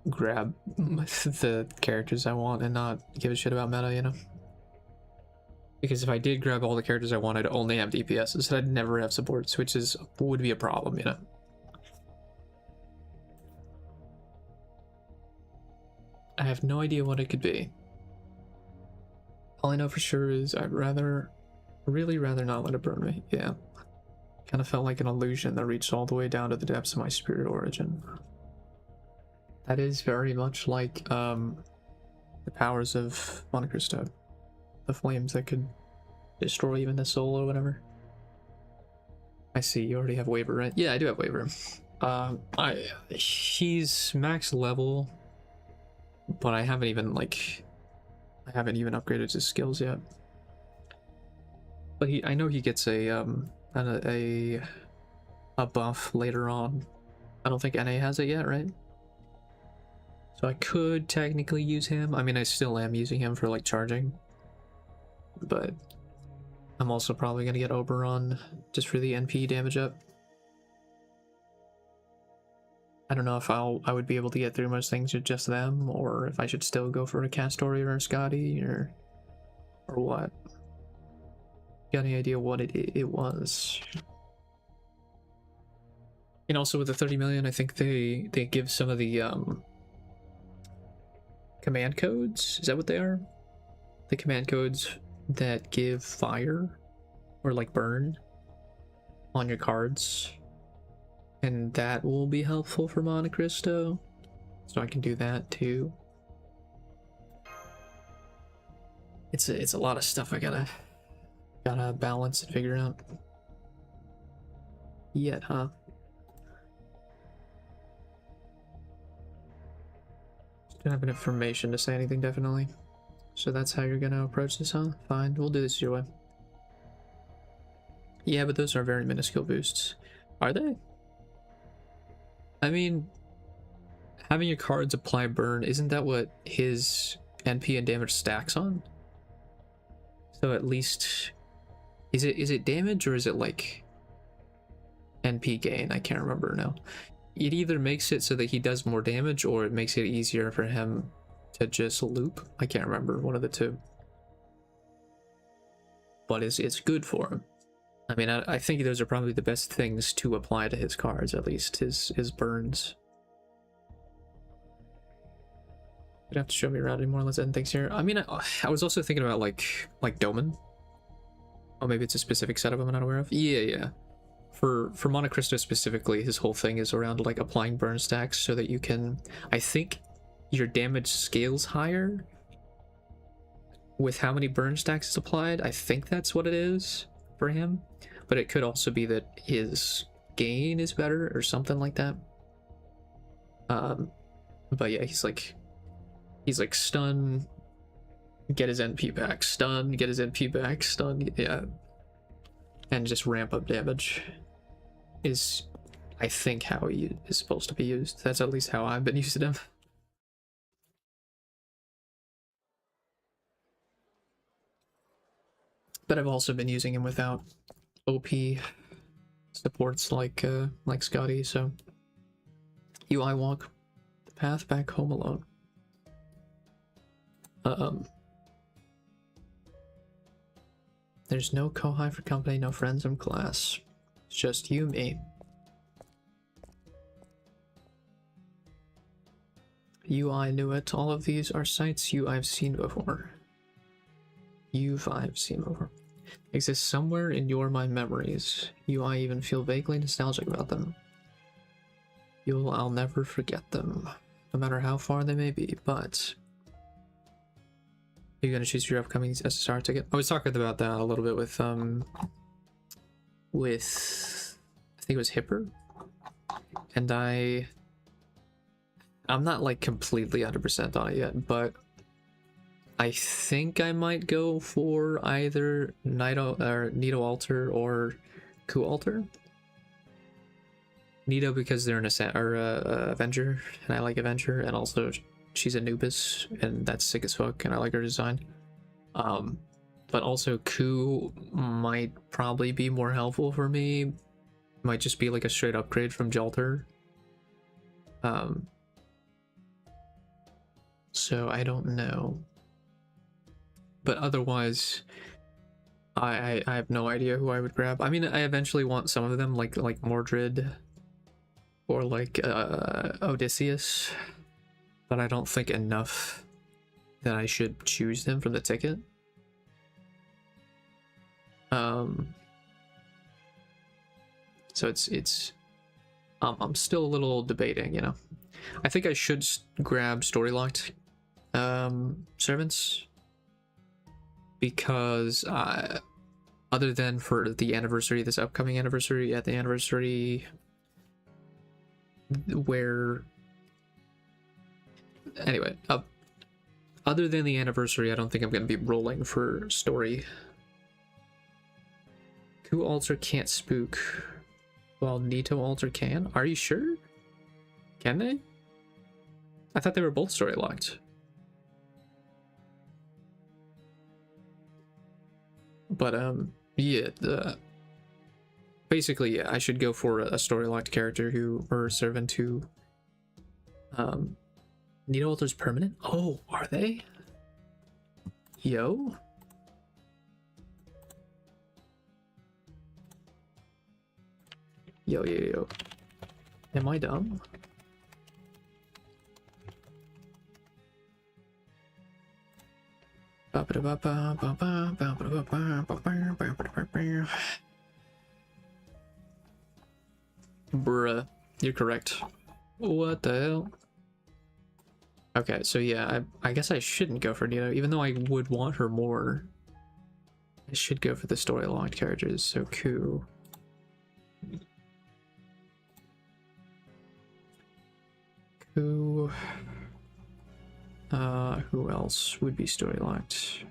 A: grab the characters I want and not give a shit about meta, you know? Because if I did grab all the characters I wanted, I'd only have DPSs, so I'd never have supports, which would be a problem, you know? I have no idea what it could be. All I know for sure is I'd really rather not let it burn me. Yeah. Kind of felt like an illusion that reached all the way down to the depths of my spirit origin. That is very much like the powers of Monte Cristo. The flames that could destroy even the soul or whatever. I see, you already have Waver, right? Yeah, I do have Waver. He's max level, but I haven't even upgraded his skills yet. But I know he gets a buff later on. I don't think NA has it yet, right? So I could technically use him. I mean, I still am using him for like charging, but I'm also probably gonna get Oberon just for the NP damage up. I don't know if I would be able to get through most things with just them, or if I should still go for a Castori or a Scotty, or what. Got any idea what it was? And also with the 30 million, I think they give some of the command codes. Is that what they are? The command codes that give fire or like burn on your cards, and that will be helpful for Monte Cristo, so I can do that too. It's a lot of stuff I gotta balance and figure out. Yet, huh? Don't have enough information to say anything definitely. So that's how you're gonna approach this, huh? Fine, we'll do this your way. Yeah, but those are very minuscule boosts. Are they? I mean, having your cards apply burn, isn't that what his NP and damage stacks on? So at least, is it damage or is it like NP gain? I can't remember now. It either makes it so that he does more damage, or it makes it easier for him to just loop. I can't remember, one of the two. But it's good for him. I mean, I think those are probably the best things to apply to his cards, at least his burns. You'd have to show me around anymore. Let's end things here. I mean, I was also thinking about like Doman. Oh, maybe it's a specific setup I'm not aware of. Yeah. For Monte Cristo specifically, his whole thing is around like applying burn stacks so that you can, I think your damage scales higher with how many burn stacks is applied. I think that's what it is for him, but it could also be that his gain is better or something like that. But yeah, he's like stun, get his NP back, stun, get his NP back, stun, yeah, and just ramp up damage is, I think, how he is supposed to be used. That's at least how I've been using him. But I've also been using him without OP supports like Scotty, so UI walk the path back home alone. There's no kohai for company, no friends from class. It's just you, me. UI knew it. All of these are sites I've seen before. I've seen before. Exist somewhere in your mind memories. I even feel vaguely nostalgic about them. I'll never forget them, no matter how far they may be, but you're gonna choose your upcoming SSR ticket. I was talking about that a little bit with I think it was Hipper, and I'm not like completely 100% on it yet, but I think I might go for either Nito Alter or Ku Alter. Nito because they're an Avenger, and I like Avenger, and also she's Anubis, and that's sick as fuck, and I like her design. But also Ku might probably be more helpful for me. Might just be like a straight upgrade from Jalter. so I don't know. But otherwise, I have no idea who I would grab. I mean, I eventually want some of them, like Mordred or like Odysseus, but I don't think enough that I should choose them from the ticket. So it's I'm still a little debating, you know. I think I should grab story locked servants, because other than for the anniversary, this upcoming anniversary, at the anniversary where anyway, other than the anniversary, I don't think I'm going to be rolling for story. Coup altar can't spook, while Nito altar can. Are you sure? Can they? I thought they were both story locked. But yeah, basically, yeah, I should go for a story locked character who, or servant who, Nito altar's permanent. Oh, are they? Yo. Yo. Am I dumb? Bruh, you're correct. What the hell? Okay, so yeah, I guess I shouldn't go for Nito, even though I would want her more. I should go for the story locked characters, so Coup. Who else would be story locked?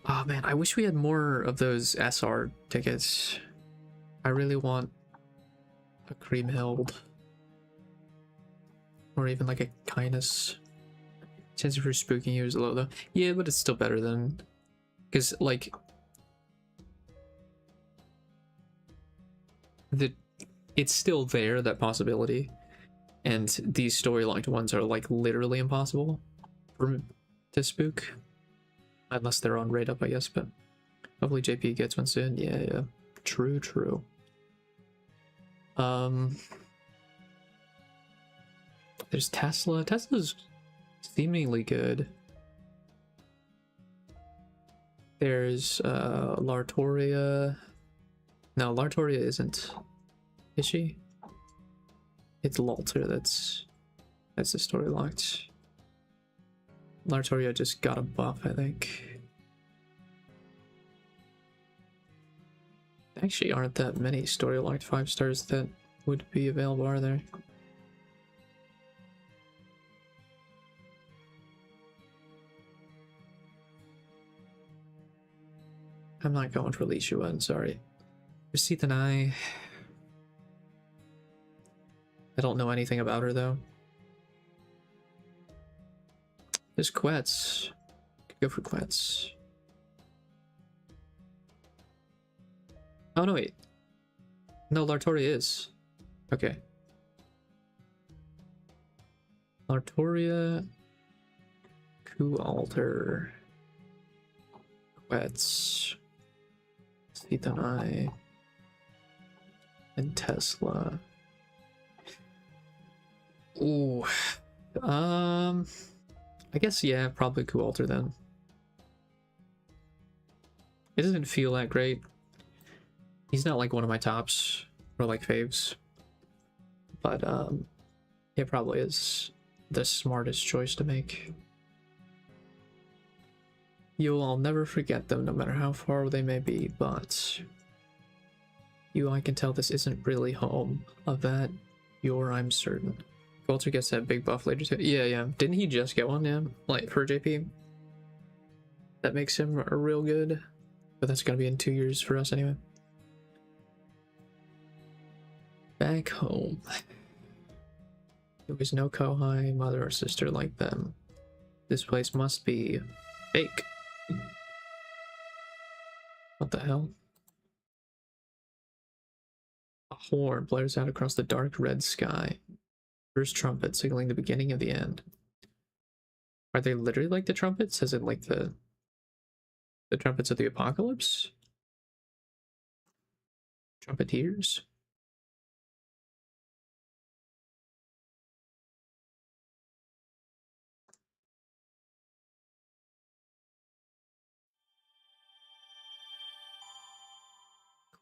A: Oh man, I wish we had more of those SR tickets. I really want a Creamhild, or even like a Kindness. Chance for spooking you is low though. Yeah, but it's still better than, because like it's still there, that possibility, and these story locked ones are like literally impossible to spook, unless they're on rate up, I guess. But hopefully JP gets one soon. Yeah, true. There's Tesla's seemingly good. There's Lartoria. No, Lartoria isn't. Is she? It's Lalter that's the story locked. Lartoria just got a buff, I think. Actually, aren't that many story locked 5 stars that would be available, are there? I'm not going for Li Shuan, sorry. Receipt and I don't know anything about her though. There's Quetz. Could go for Quetz. Oh no, wait. No, Lartoria is. Okay. Lartoria, Coup altar, Quetz, Seatonai, and Tesla. Ooh. I guess, yeah, probably Coup altar then. It doesn't feel that great. He's not like one of my tops or like faves, but it probably is the smartest choice to make. I'll never forget them, no matter how far they may be, but I can tell this isn't really home. Of that, I'm certain. Walter gets that big buff later too. Yeah. Didn't he just get one? Yeah, like for JP. That makes him a real good. But that's gonna be in 2 years for us anyway. Back home. There was no Kohai, mother or sister like them. This place must be fake. What the hell? A horn blares out across the dark red sky. First trumpet signaling the beginning of the end. Are they literally like the trumpets? Is it like the trumpets of the apocalypse? Trumpeteers?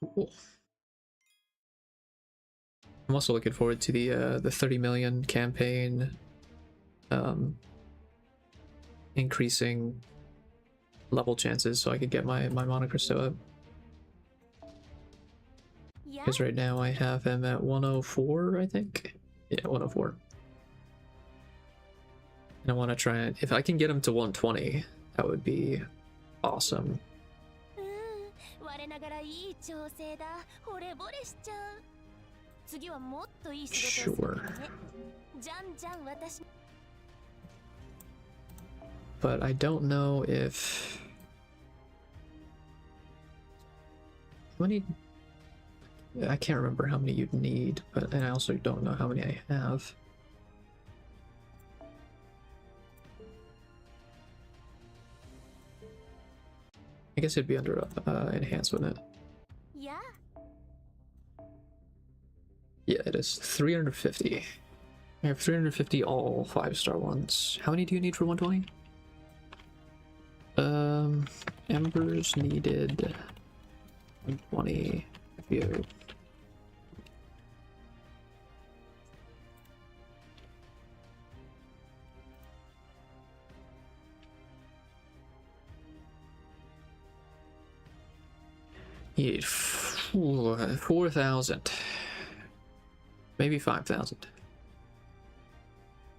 A: Cool. I'm also looking forward to the 30 million campaign, increasing level chances so I could get my Monte Cristo up. Because right now I have him at 104, I think. Yeah, 104. And I want to try it. If I can get him to 120, that would be awesome. Sure. But I don't know if... How many... I can't remember how many you'd need, but and I also don't know how many I have. I guess it'd be under enhanced, wouldn't it?
B: Yeah.
A: Yeah, it is 350. I have 350 all 5-star ones. How many do you need for 120? Embers needed 120 FGO. You need 4,000. Maybe 5,000.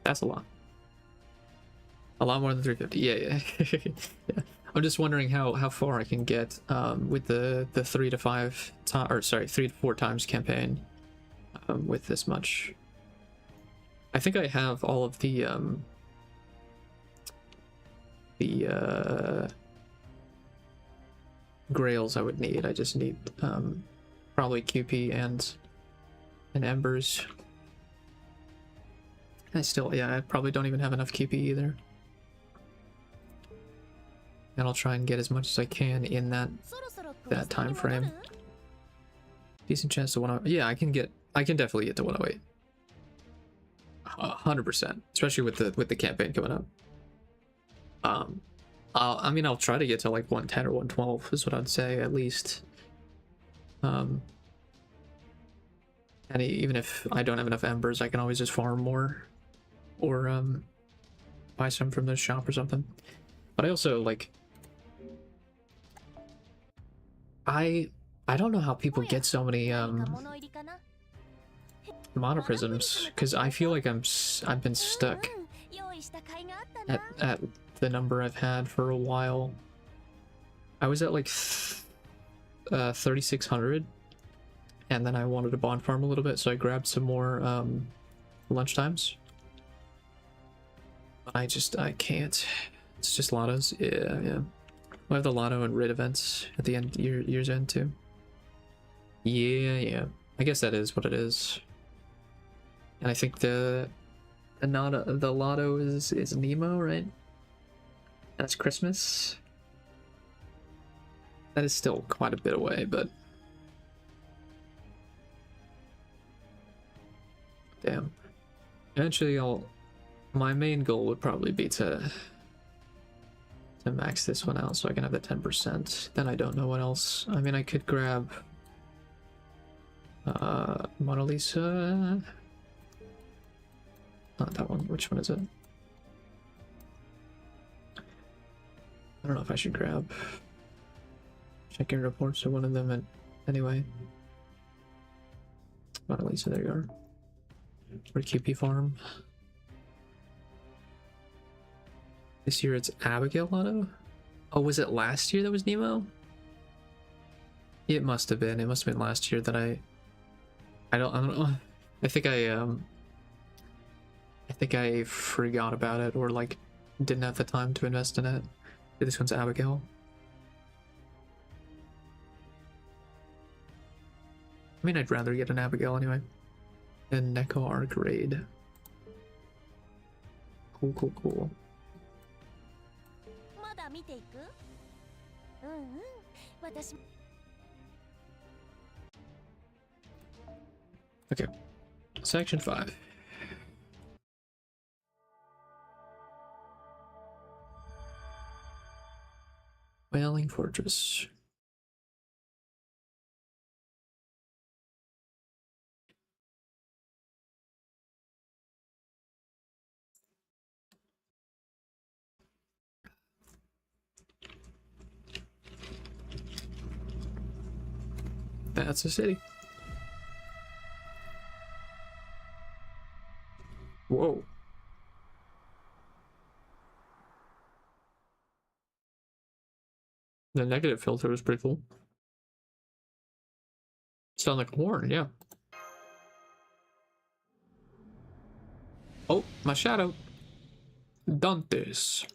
A: That's a lot. A lot more than 350. Yeah. Yeah. I'm just wondering how far I can get with the 3 to 5 times, or sorry, 3 to 4 times campaign with this much. I think I have all of the grails I would need. I just need probably QP and embers. I probably don't even have enough QP either. And I'll try and get as much as I can in that time frame. Decent chance to 108. Yeah, I can definitely get to 108. 100%, especially with the campaign coming up. I mean, I'll try to get to like 110 or 112 is what I'd say at least. And even if I don't have enough embers, I can always just farm more, or buy some from the shop or something. But I also like, I don't know how people get so many monoprisms, because I feel like I've been stuck at the number I've had for a while. I was at like 3,600, and then I wanted to bond farm a little bit, so I grabbed some more lunchtimes. But I can't. It's just lottos. Yeah. We have the lotto and raid events at the end, year's end too. Yeah. I guess that is what it is. And I think the lotto is Nemo, right? That's Christmas. That is still quite a bit away, but damn. Eventually, my main goal would probably be to max this one out so I can have the 10%. Then I don't know what else. I mean, I could grab Mona Lisa. Not that one. Which one is it? I don't know if I should grab check-in reports or one of them. Anyway, Mona Lisa, there you are. Or QP farm. This year it's Abigail Lotto? Oh, was it last year that was Nemo? It must have been. It must have been last year that I don't know. I think I forgot about it, or like didn't have the time to invest in it. This one's Abigail. I mean, I'd rather get an Abigail anyway. And Neko Arc Raid. Cool, cool, cool.
B: まだ見ていく？うんうん。私
A: Okay. Section 5. Whaling Fortress. That's a city. Whoa. The negative filter is pretty cool. Sound like a horn, yeah. Oh, my shadow. Dantes.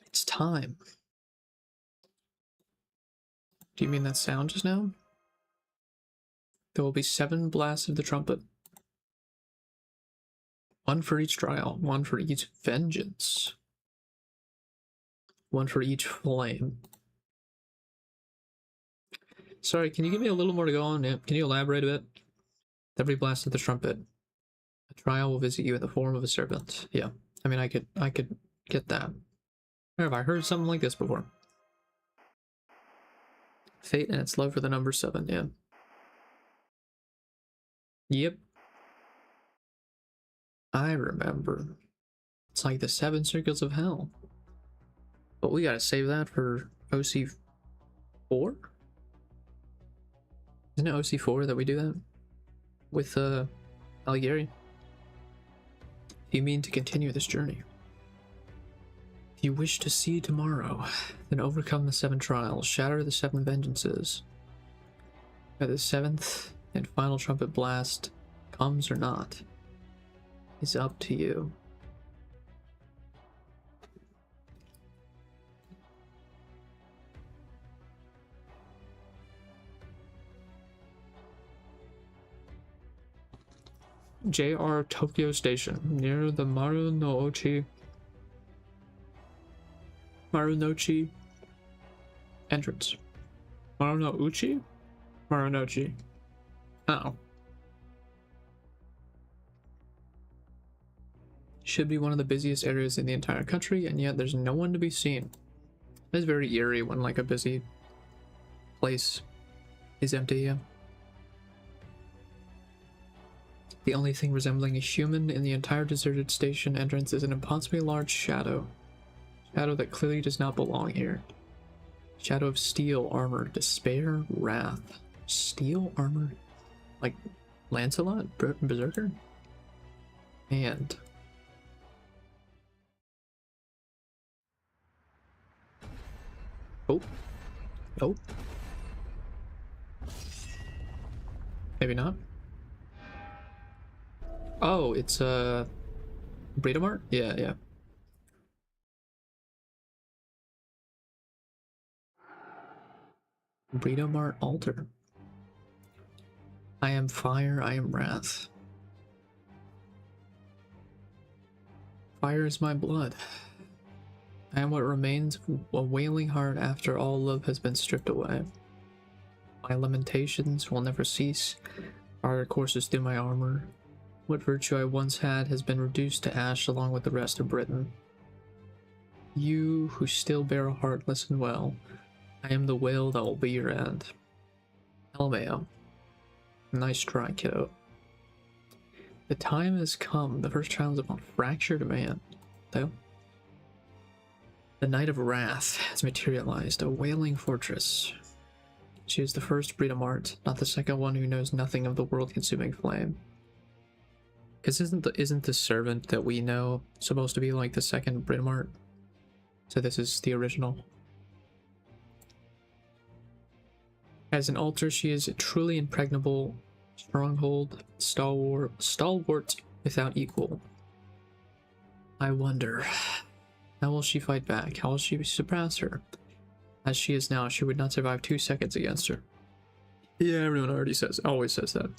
A: It's time. Do you mean that sound just now? There will be 7 blasts of the trumpet. 1 for each trial, 1 for each vengeance. 1 for each flame. Sorry, can you give me a little more to go on? Can you elaborate a bit? Every blast of the trumpet. A trial will visit you in the form of a serpent. Yeah, I mean, I could get that. Where have I heard something like this before? Fate and its love for the number 7, yeah. Yep. I remember. It's like the 7 circles of hell. But we gotta save that for OC4? Isn't it OC4 that we do that? With, Alighieri? If you mean to continue this journey. If you wish to see tomorrow, then overcome the 7 trials, shatter the 7 vengeances. Whether the 7th and final trumpet blast comes or not is up to you. JR Tokyo Station, near the Marunouchi entrance. Marunouchi? Marunouchi. Oh. Should be one of the busiest areas in the entire country, and yet there's no one to be seen. It's very eerie when like a busy place is empty, yeah. The only thing resembling a human in the entire deserted station entrance is an impossibly large shadow. Shadow that clearly does not belong here. Shadow of steel armor, despair, wrath. Steel armor? Like Lancelot? Berserker? And... oh. Oh. Maybe not. Oh, it's Breedomart? Yeah, yeah. Breedomart altar. I am fire, I am wrath. Fire is my blood. I am what remains of a wailing heart after all love has been stripped away. My lamentations will never cease. Fire courses through my armor. What virtue I once had has been reduced to ash along with the rest of Britain. You who still bear a heart, listen well. I am the wail that will be your end. LMAO. Nice try, kiddo. The time has come. The first trial is upon fractured man. Though. The Night of Wrath has materialized, a wailing fortress. She is the first Breedomart, not the second one who knows nothing of the world-consuming flame. Because isn't the servant that we know supposed to be like the second Breedomart? So this is the original. As an altar, she is a truly impregnable stronghold, stalwart without equal. I wonder, how will she fight back? How will she surpass her? As she is now, she would not survive 2 seconds against her. Yeah, everyone always says that.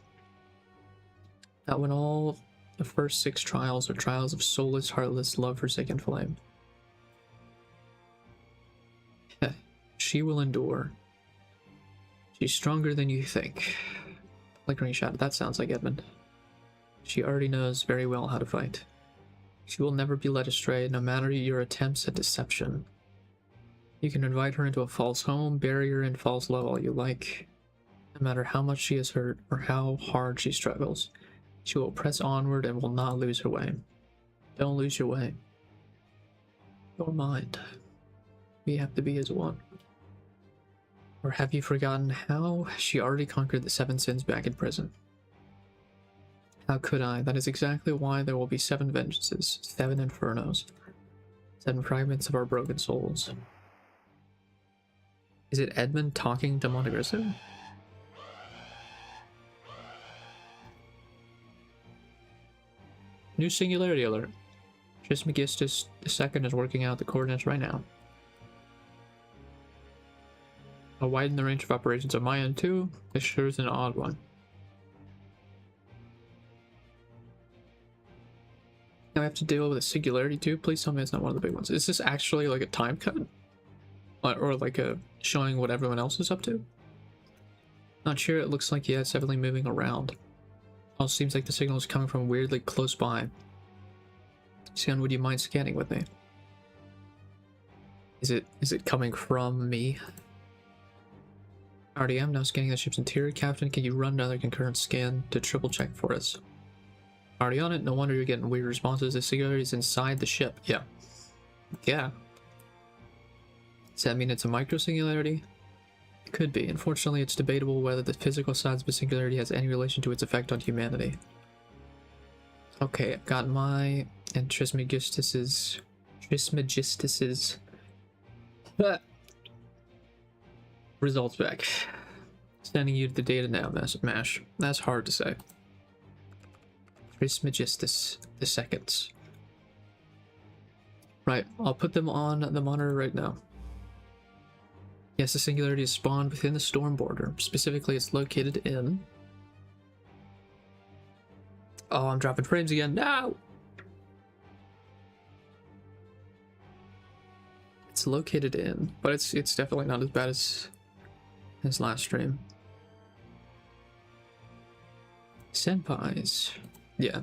A: That when all the first 6 trials are trials of soulless, heartless, love-forsaken flame. She will endure. She's stronger than you think. Flickering shadow, that sounds like Edmund. She already knows very well how to fight. She will never be led astray, no matter your attempts at deception. You can invite her into a false home, bury her in false love all you like. No matter how much she is hurt or how hard she struggles, she will press onward and will not lose her way. Don't lose your way. Your mind. We have to be as one. Or have you forgotten how she already conquered the 7 sins back in prison? How could I? That is exactly why there will be 7 vengeances, 7 infernos, 7 fragments of our broken souls. Is it Edmund talking to Monte Cristo? New singularity alert. Trismegistus II is working out the coordinates right now. I'll widen the range of operations on my end too. This sure is an odd one. Now I have to deal with a singularity too. Please tell me it's not one of the big ones. Is this actually like a time cut? Or like a showing what everyone else is up to? Not sure, it looks like it's heavily moving around. Also seems like the signal is coming from weirdly close by. Sian, would you mind scanning with me? Is it coming from me? Already am now scanning the ship's interior. Captain, can you run another concurrent scan to triple check for us? Already on it. No wonder you're getting weird responses. The singularity is inside the ship. Yeah. Yeah. Does that mean it's a micro singularity? Could be. Unfortunately, it's debatable whether the physical size of a singularity has any relation to its effect on humanity. Okay, I've got my and Trismegistus's results back. Sending you the data now, Mash. That's hard to say. Trismegistus II. Right, I'll put them on the monitor right now. Yes, the singularity is spawned within the storm border. Specifically, it's located in... Oh, I'm dropping frames again. No! It's located in, but it's definitely not as bad as his last stream. Senpais. Yeah.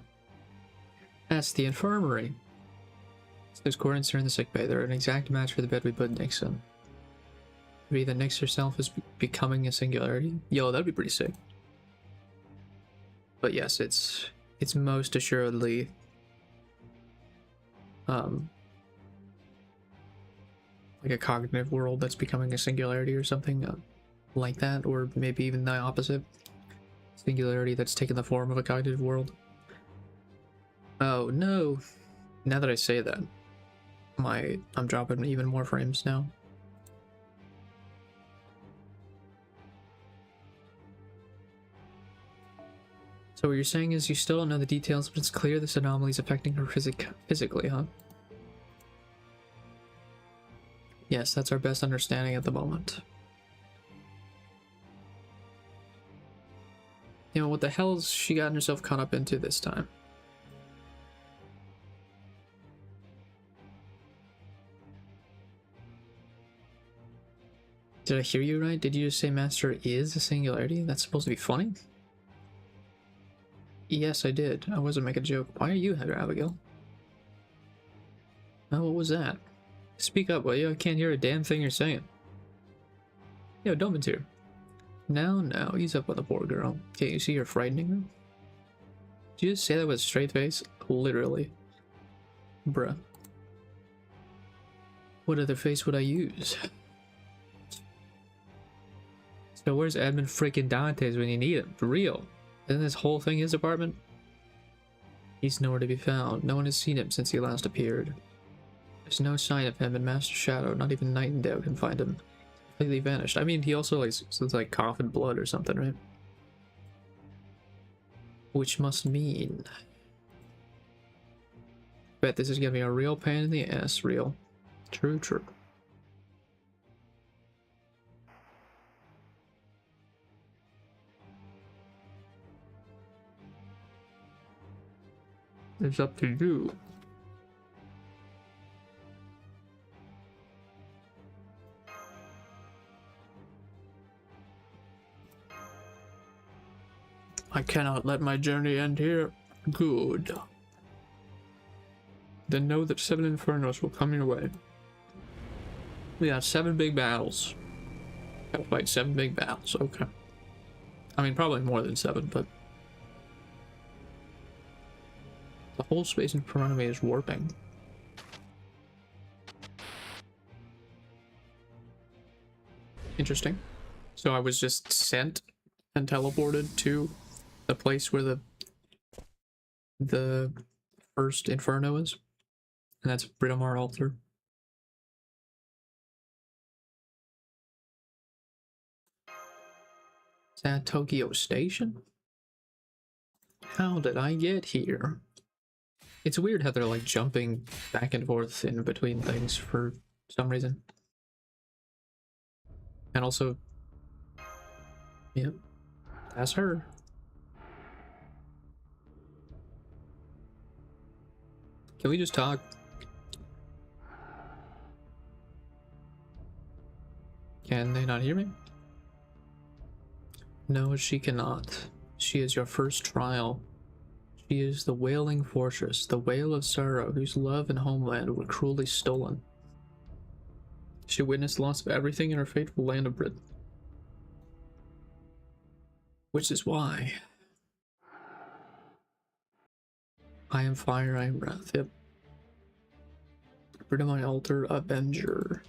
A: That's the infirmary. Those coordinates are in the sickbay. They're an exact match for the bed we put Nyx in. Maybe the Nyx herself is becoming a singularity. Yo, that'd be pretty sick. But yes, it's most assuredly like a cognitive world that's becoming a singularity or something like that, or maybe even the opposite. Singularity that's taken the form of a cognitive world. Oh no. Now that I say that, I'm dropping even more frames now. So what you're saying is you still don't know the details, but it's clear this anomaly is affecting her physically, huh? Yes, that's our best understanding at the moment. You know, what the hell's she gotten herself caught up into this time? Did I hear you right? Did you just say Master is a singularity? That's supposed to be funny? Yes, I did. I wasn't making a joke. Why are you here, Abigail? Oh, what was that? Speak up, will you? I can't hear a damn thing you're saying. Yo, Doman's here. No, ease up on the poor girl. Can't you see you're frightening her? Did you just say that with a straight face? Literally. Bruh. What other face would I use? So where's Edmund freaking Dantes when you need him? For real? Isn't this whole thing his apartment? He's nowhere to be found. No one has seen him since he last appeared. There's no sign of him in Master Shadow. Not even Nightingale can find him. Completely vanished. I mean, he also like coughing blood or something, right? Which must mean... Bet this is gonna be a real pain in the ass. Real. True. It's up to you. I cannot let my journey end here. Good. Then know that 7 infernos will come your way. We got 7 big battles. Gotta fight 7 big battles, okay. I mean, probably more than 7, but... the whole space in front of me is warping. Interesting. So I was just sent and teleported to the place where the first inferno is. And that's Britomar Altar. Is that Tokyo Station? How did I get here? It's weird how they're like jumping back and forth in between things for some reason. And also, yep, that's her. Can we just talk? Can they not hear me? No, she cannot. She is your first trial. She is the Wailing Fortress, the Wail of Sorrow, whose love and homeland were cruelly stolen. She witnessed the loss of everything in her fateful land of Britain. Which is why I am fire, I am wrath. Yep. Rid of my altar, Avenger.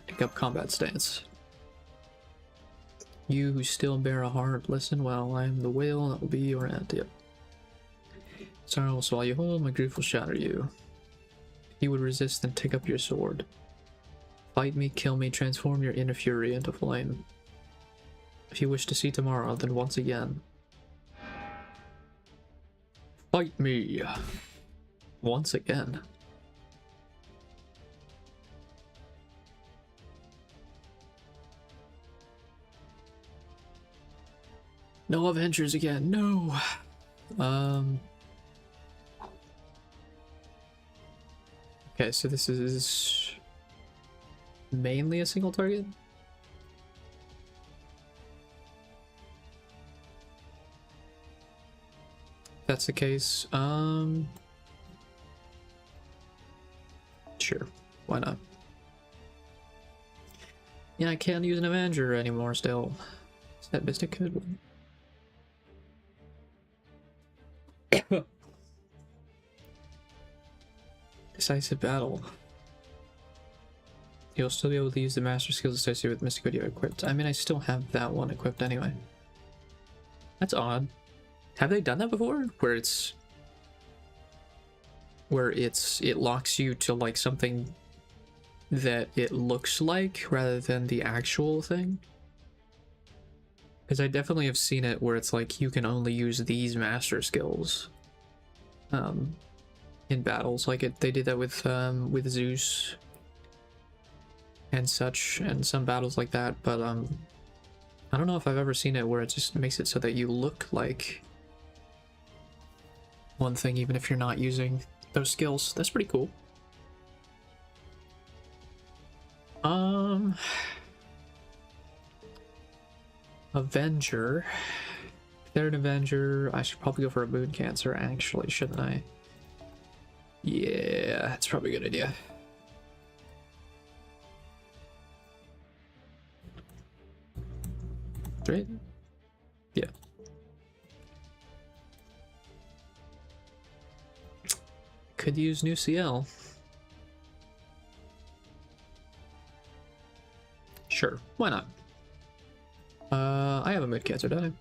A: Pick up combat stance. You who still bear a heart, listen well. I am the whale that will be your end. Yep. Sorrow will swallow you whole, my grief will shatter you. If you would resist, then take up your sword. Fight me, kill me, transform your inner fury into flame. If you wish to see tomorrow, then once again. Fight me. Once again. No Avengers again, no! Okay, so this is mainly a single target? If that's the case, sure, why not? Yeah, I can't use an Avenger anymore still. Is that Mystic Code one? Decisive battle. You'll still be able to use the master skills associated with Mystic Code you equipped. I mean, I still have that one equipped anyway. That's odd. Have they done that before? Where it locks you to like something that it looks like rather than the actual thing? Because I definitely have seen it where it's like you can only use these master skills in battles. Like they did that with Zeus and such, and some battles like that. But I don't know if I've ever seen it where it just makes it so that you look like one thing even if you're not using those skills. That's pretty cool. Avenger. If they're an Avenger, I should probably go for a Moon Cancer, actually, shouldn't I? Yeah, that's probably a good idea. Right? Yeah. Could use new CL. Sure, why not? I have a Moon Cancer, don't I?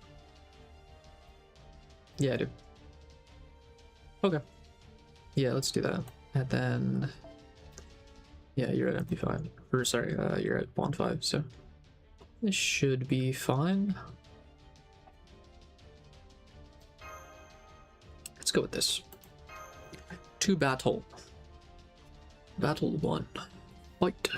A: Yeah, I do. Okay. Yeah, let's do that. And then... yeah, you're at MP5. Or, sorry, you're at Bond 5, so... this should be fine. Let's go with this. To battle. Battle 1. Fight.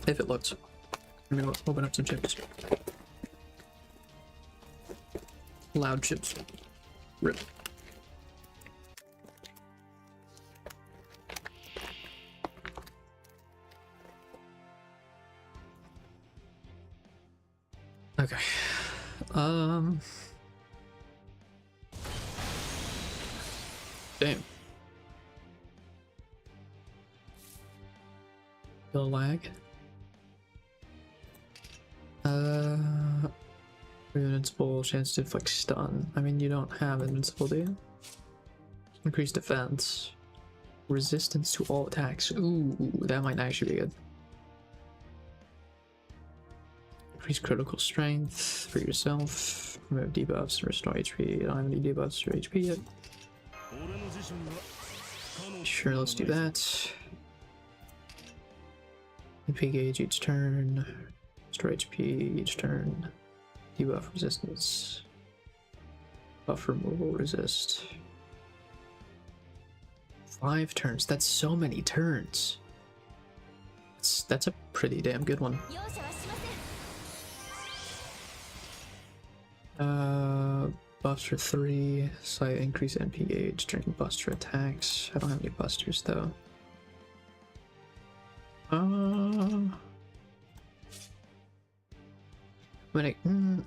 A: If it loads. Let me open up some chips. Loud chips. Rip. Okay. Damn. Still lag. Invincible, chance to inflict stun. I mean, you don't have invincible, do you? Increased defense. Resistance to all attacks. Ooh, that might actually be good. Increase critical strength for yourself. Remove debuffs, restore HP. I don't have any debuffs for HP yet. Sure, let's do that. MP gauge each turn. Restore HP each turn. Debuff resistance. Buff removal resist. 5 turns. That's so many turns. That's a pretty damn good one. Buffs for 3. Slight increase MP gauge during buster attacks. I don't have any busters though.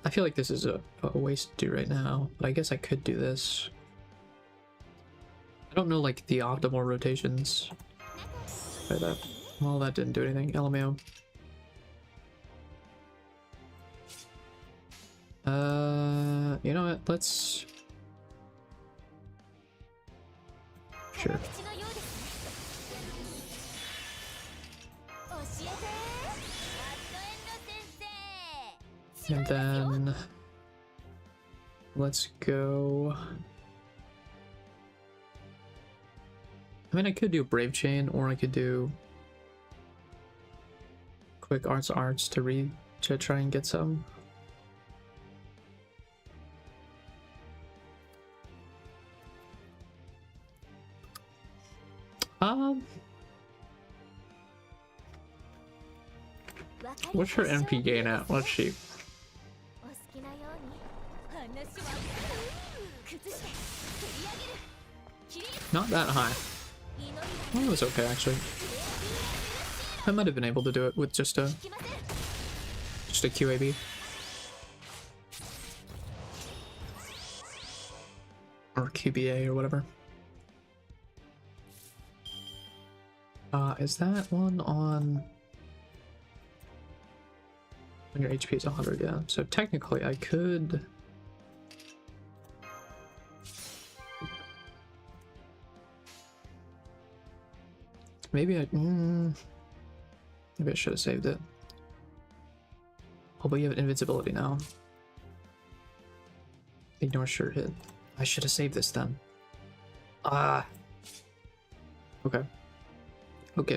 A: I feel like this is a waste to do right now, but I guess I could do this. I don't know like the optimal rotations. Try that. Well, that didn't do anything. LMAO. You know what? Let's. Sure. And then let's go. I mean, I could do Brave Chain, or I could do Quick Arts to try and get some. What's her MP gain at? Let's see. Not that high. Well, it was okay actually. I might have been able to do it with just a QAB. Or QBA or whatever. Is that one on when your HP is 100? Yeah. So technically I could. Maybe I should have saved it. Oh, but you have invincibility now. Ignore sure hit. I should have saved this then. Ah. Okay. Okay.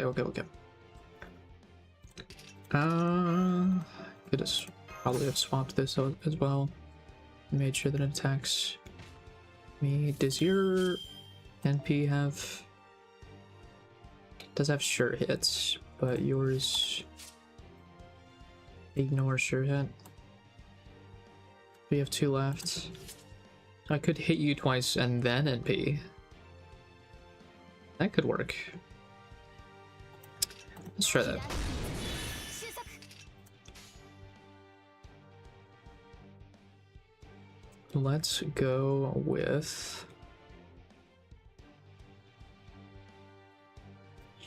A: Could have probably have swapped this out as well. Made sure that it attacks me. Does your NP have? Does have sure hits, but yours ignore sure hit. We have 2 left. I could hit you twice and then NP. That could work. Let's try that. Let's go with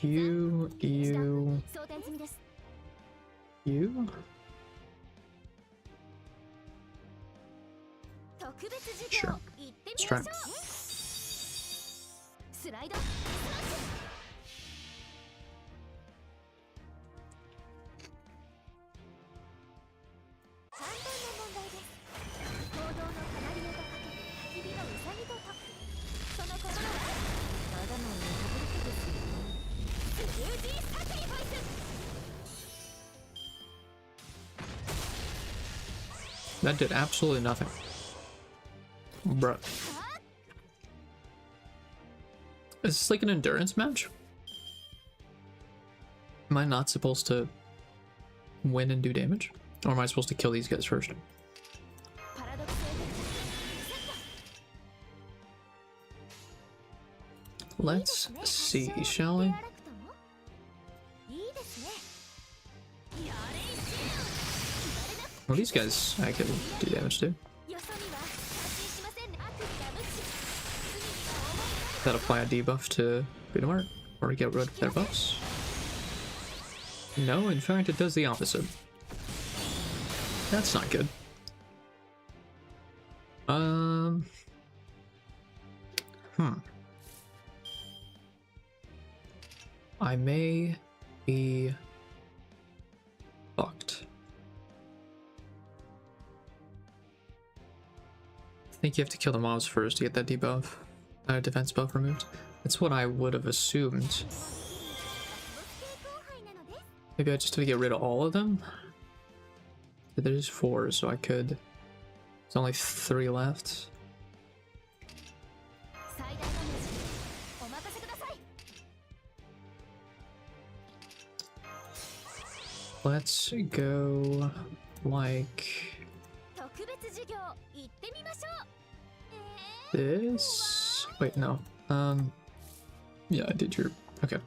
A: you. Sure. Let's try. That did absolutely nothing. Bruh. Is this like an endurance match? Am I not supposed to win and do damage? Or am I supposed to kill these guys first? Let's see, shall we? Well, these guys I can do damage to. That apply a debuff to beat 'em art or get rid of their buffs? No, in fact, it does the opposite. That's not good. I may be fucked. I think you have to kill the mobs first to get that debuff, defense buff removed. That's what I would have assumed. Maybe I just have to get rid of all of them? There's 4, so I could... There's only 3 left. Let's go like this. Wait, no. Yeah, I did your... Okay.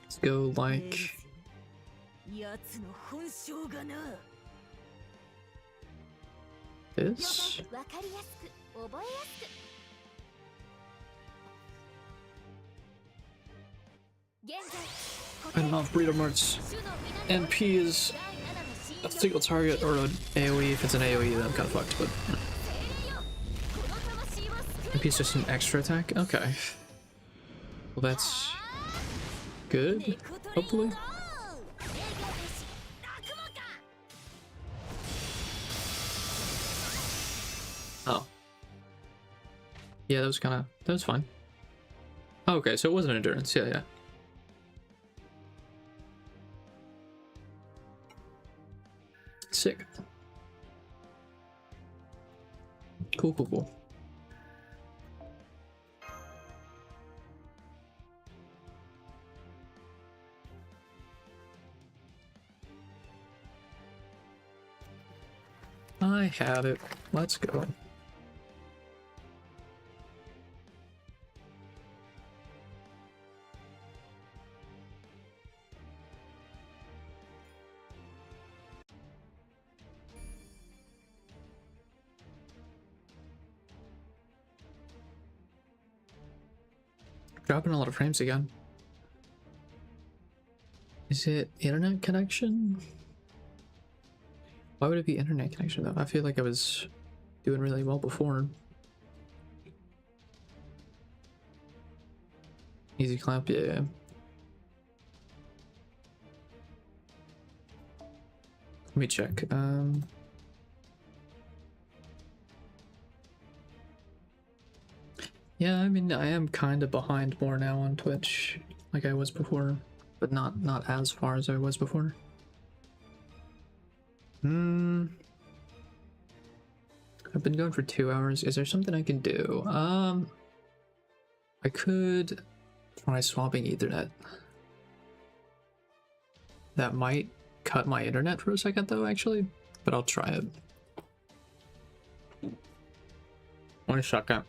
A: Let's go like this. I don't know if Burrito Mart's MP is a single target or an AoE. If it's an AoE, then I'm kind of fucked, but... MP is just an extra attack? Okay. Well, that's good, hopefully. Oh. Yeah, that was fine. Oh, okay, so it wasn't endurance. Yeah, yeah. Sick. Cool, cool, cool. I have it. Let's go. Dropping a lot of frames again. Is it internet connection? Why would it be internet connection though? I feel like I was doing really well before. Easy clap, yeah. Let me check. Yeah, I mean, I am kind of behind more now on Twitch, like I was before, but not as far as I was before. I've been going for 2 hours. Is there something I can do? I could try swapping Ethernet. That might cut my internet for a second though, actually, but I'll try it. 1 second.